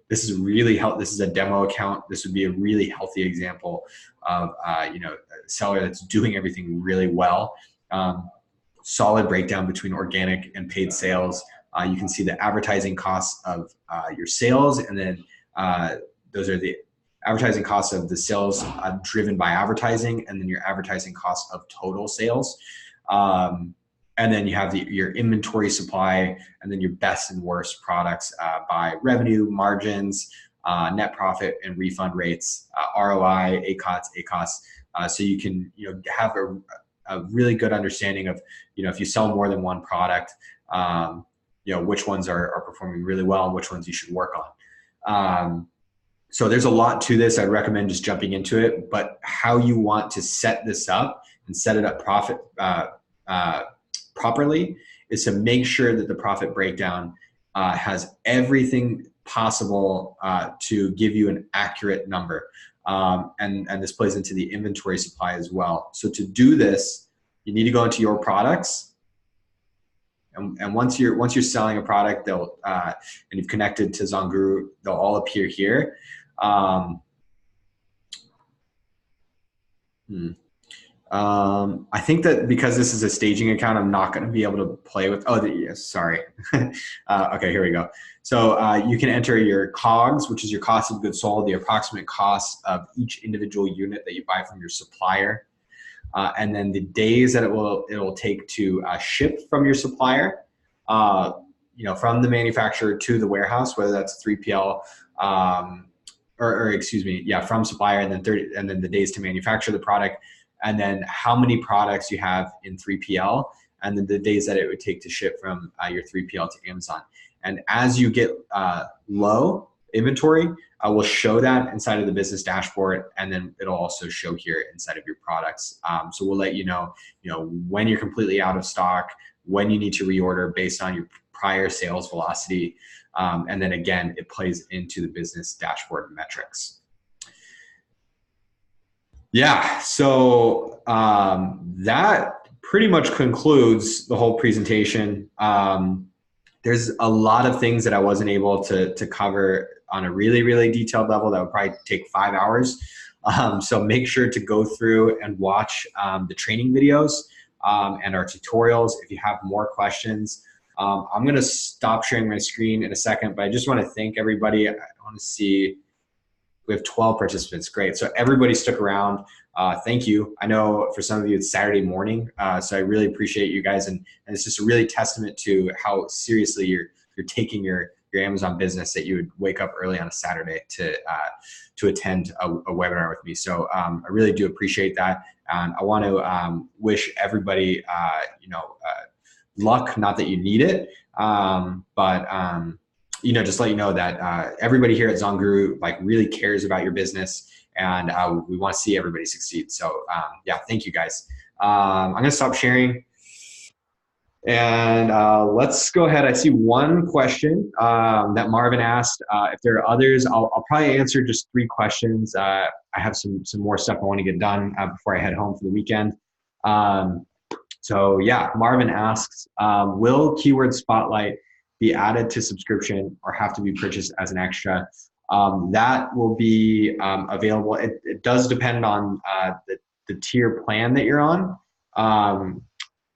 this is really this is a demo account. This would be a really healthy example of, you know, a seller that's doing everything really well. Solid breakdown between organic and paid sales. You can see the advertising costs of your sales, and then those are the advertising costs of the sales driven by advertising, and then your advertising costs of total sales. And then you have your inventory supply, and then your best and worst products by revenue, margins, net profit, and refund rates, ROI, ACoS. So you can, you know, have a really good understanding of, you know, if you sell more than one product, you know, which ones are performing really well and which ones you should work on. So there's a lot to this. I'd recommend just jumping into it, but how you want to set this up and set it up properly is to make sure that the profit breakdown has everything possible to give you an accurate number. And this plays into the inventory supply as well. So to do this, you need to go into your products. And once you're selling a product, they'll and you've connected to ZonGuru, they'll all appear here. I think that because this is a staging account, I'm not going to be able to play with, yes, sorry. Okay, here we go. So you can enter your COGS, which is your cost of goods sold, the approximate cost of each individual unit that you buy from your supplier. And then the days that it will take to ship from your supplier, from the manufacturer to the warehouse, whether that's 3PL, or excuse me, yeah, from supplier, and then the days to manufacture the product, and then how many products you have in 3PL, and then the days that it would take to ship from your 3PL to Amazon. And as you get low inventory, we'll show that inside of the business dashboard, and then it'll also show here inside of your products. So we'll let you know when you're completely out of stock, when you need to reorder based on your prior sales velocity, and then again, it plays into the business dashboard metrics. Yeah, so that pretty much concludes the whole presentation. There's a lot of things that I wasn't able to cover on a really, really detailed level that would probably take 5 hours. So make sure to go through and watch the training videos and our tutorials. If you have more questions, I'm gonna stop sharing my screen in a second, but I just wanna thank everybody. I wanna see, we have 12 participants, great. So everybody stuck around, thank you. I know for some of you it's Saturday morning, so I really appreciate you guys, and it's just a really testament to how seriously you're taking your Amazon business, that you would wake up early on a Saturday to attend a webinar with me. So I really do appreciate that, and I want to wish everybody luck, not that you need it, but just let you know that everybody here at ZonGuru really cares about your business, and we want to see everybody succeed. So yeah, thank you guys. I'm gonna stop sharing, and let's go ahead. I see one question that Marvin asked. If there are others, I'll probably answer just 3 questions. I have some more stuff I want to get done before I head home for the weekend. So yeah, Marvin asks, will Keyword Spotlight be added to subscription or have to be purchased as an extra? That will be available. It does depend on the tier plan that you're on,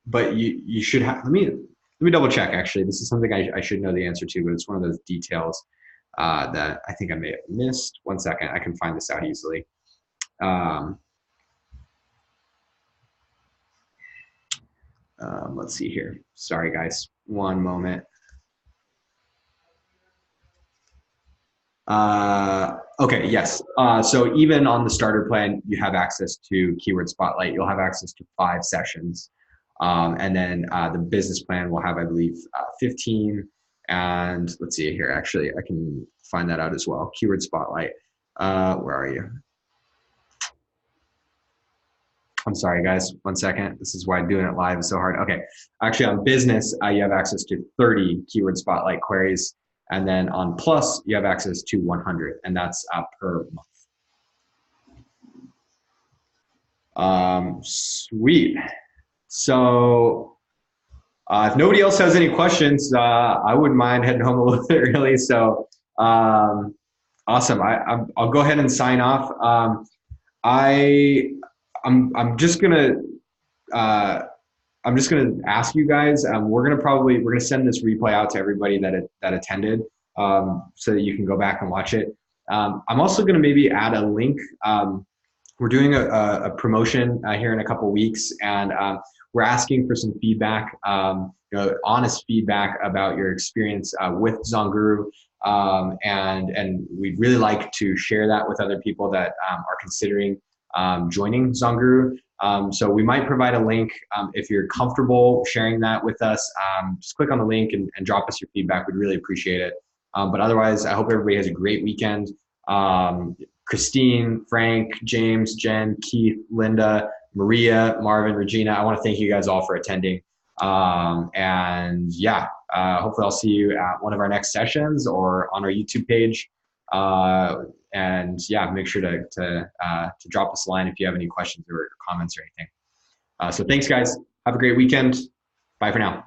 but you should have. Let me double check. Actually, this is something I should know the answer to, but it's one of those details that I think I may have missed. One second, I can find this out easily. Let's see here. Sorry, guys. One moment. Okay, yes. So even on the starter plan, you have access to Keyword Spotlight. You'll have access to 5 sessions. And then the business plan will have, I believe, 15. And let's see here. Actually, I can find that out as well. Keyword Spotlight. Where are you? I'm sorry, guys. One second. This is why doing it live is so hard. Okay. Actually, on business, you have access to 30 Keyword Spotlight queries. And then on Plus, you have access to 100, and that's per month. Sweet. So if nobody else has any questions, I wouldn't mind heading home a little bit early. So awesome. I'll go ahead and sign off. I'm just gonna ask you guys. We're gonna send this replay out to everybody that attended, so that you can go back and watch it. I'm also gonna maybe add a link. We're doing a promotion here in a couple weeks, and we're asking for some feedback, honest feedback about your experience with ZonGuru, and we'd really like to share that with other people that are considering joining ZonGuru. So we might provide a link. If you're comfortable sharing that with us, just click on the link and drop us your feedback. We'd really appreciate it. But otherwise, I hope everybody has a great weekend. Christine, Frank, James, Jen, Keith, Linda, Maria, Marvin, Regina, I want to thank you guys all for attending. And yeah, hopefully I'll see you at one of our next sessions or on our YouTube page. And yeah, make sure to drop us a line if you have any questions or comments or anything. So thanks, guys. Have a great weekend. Bye for now.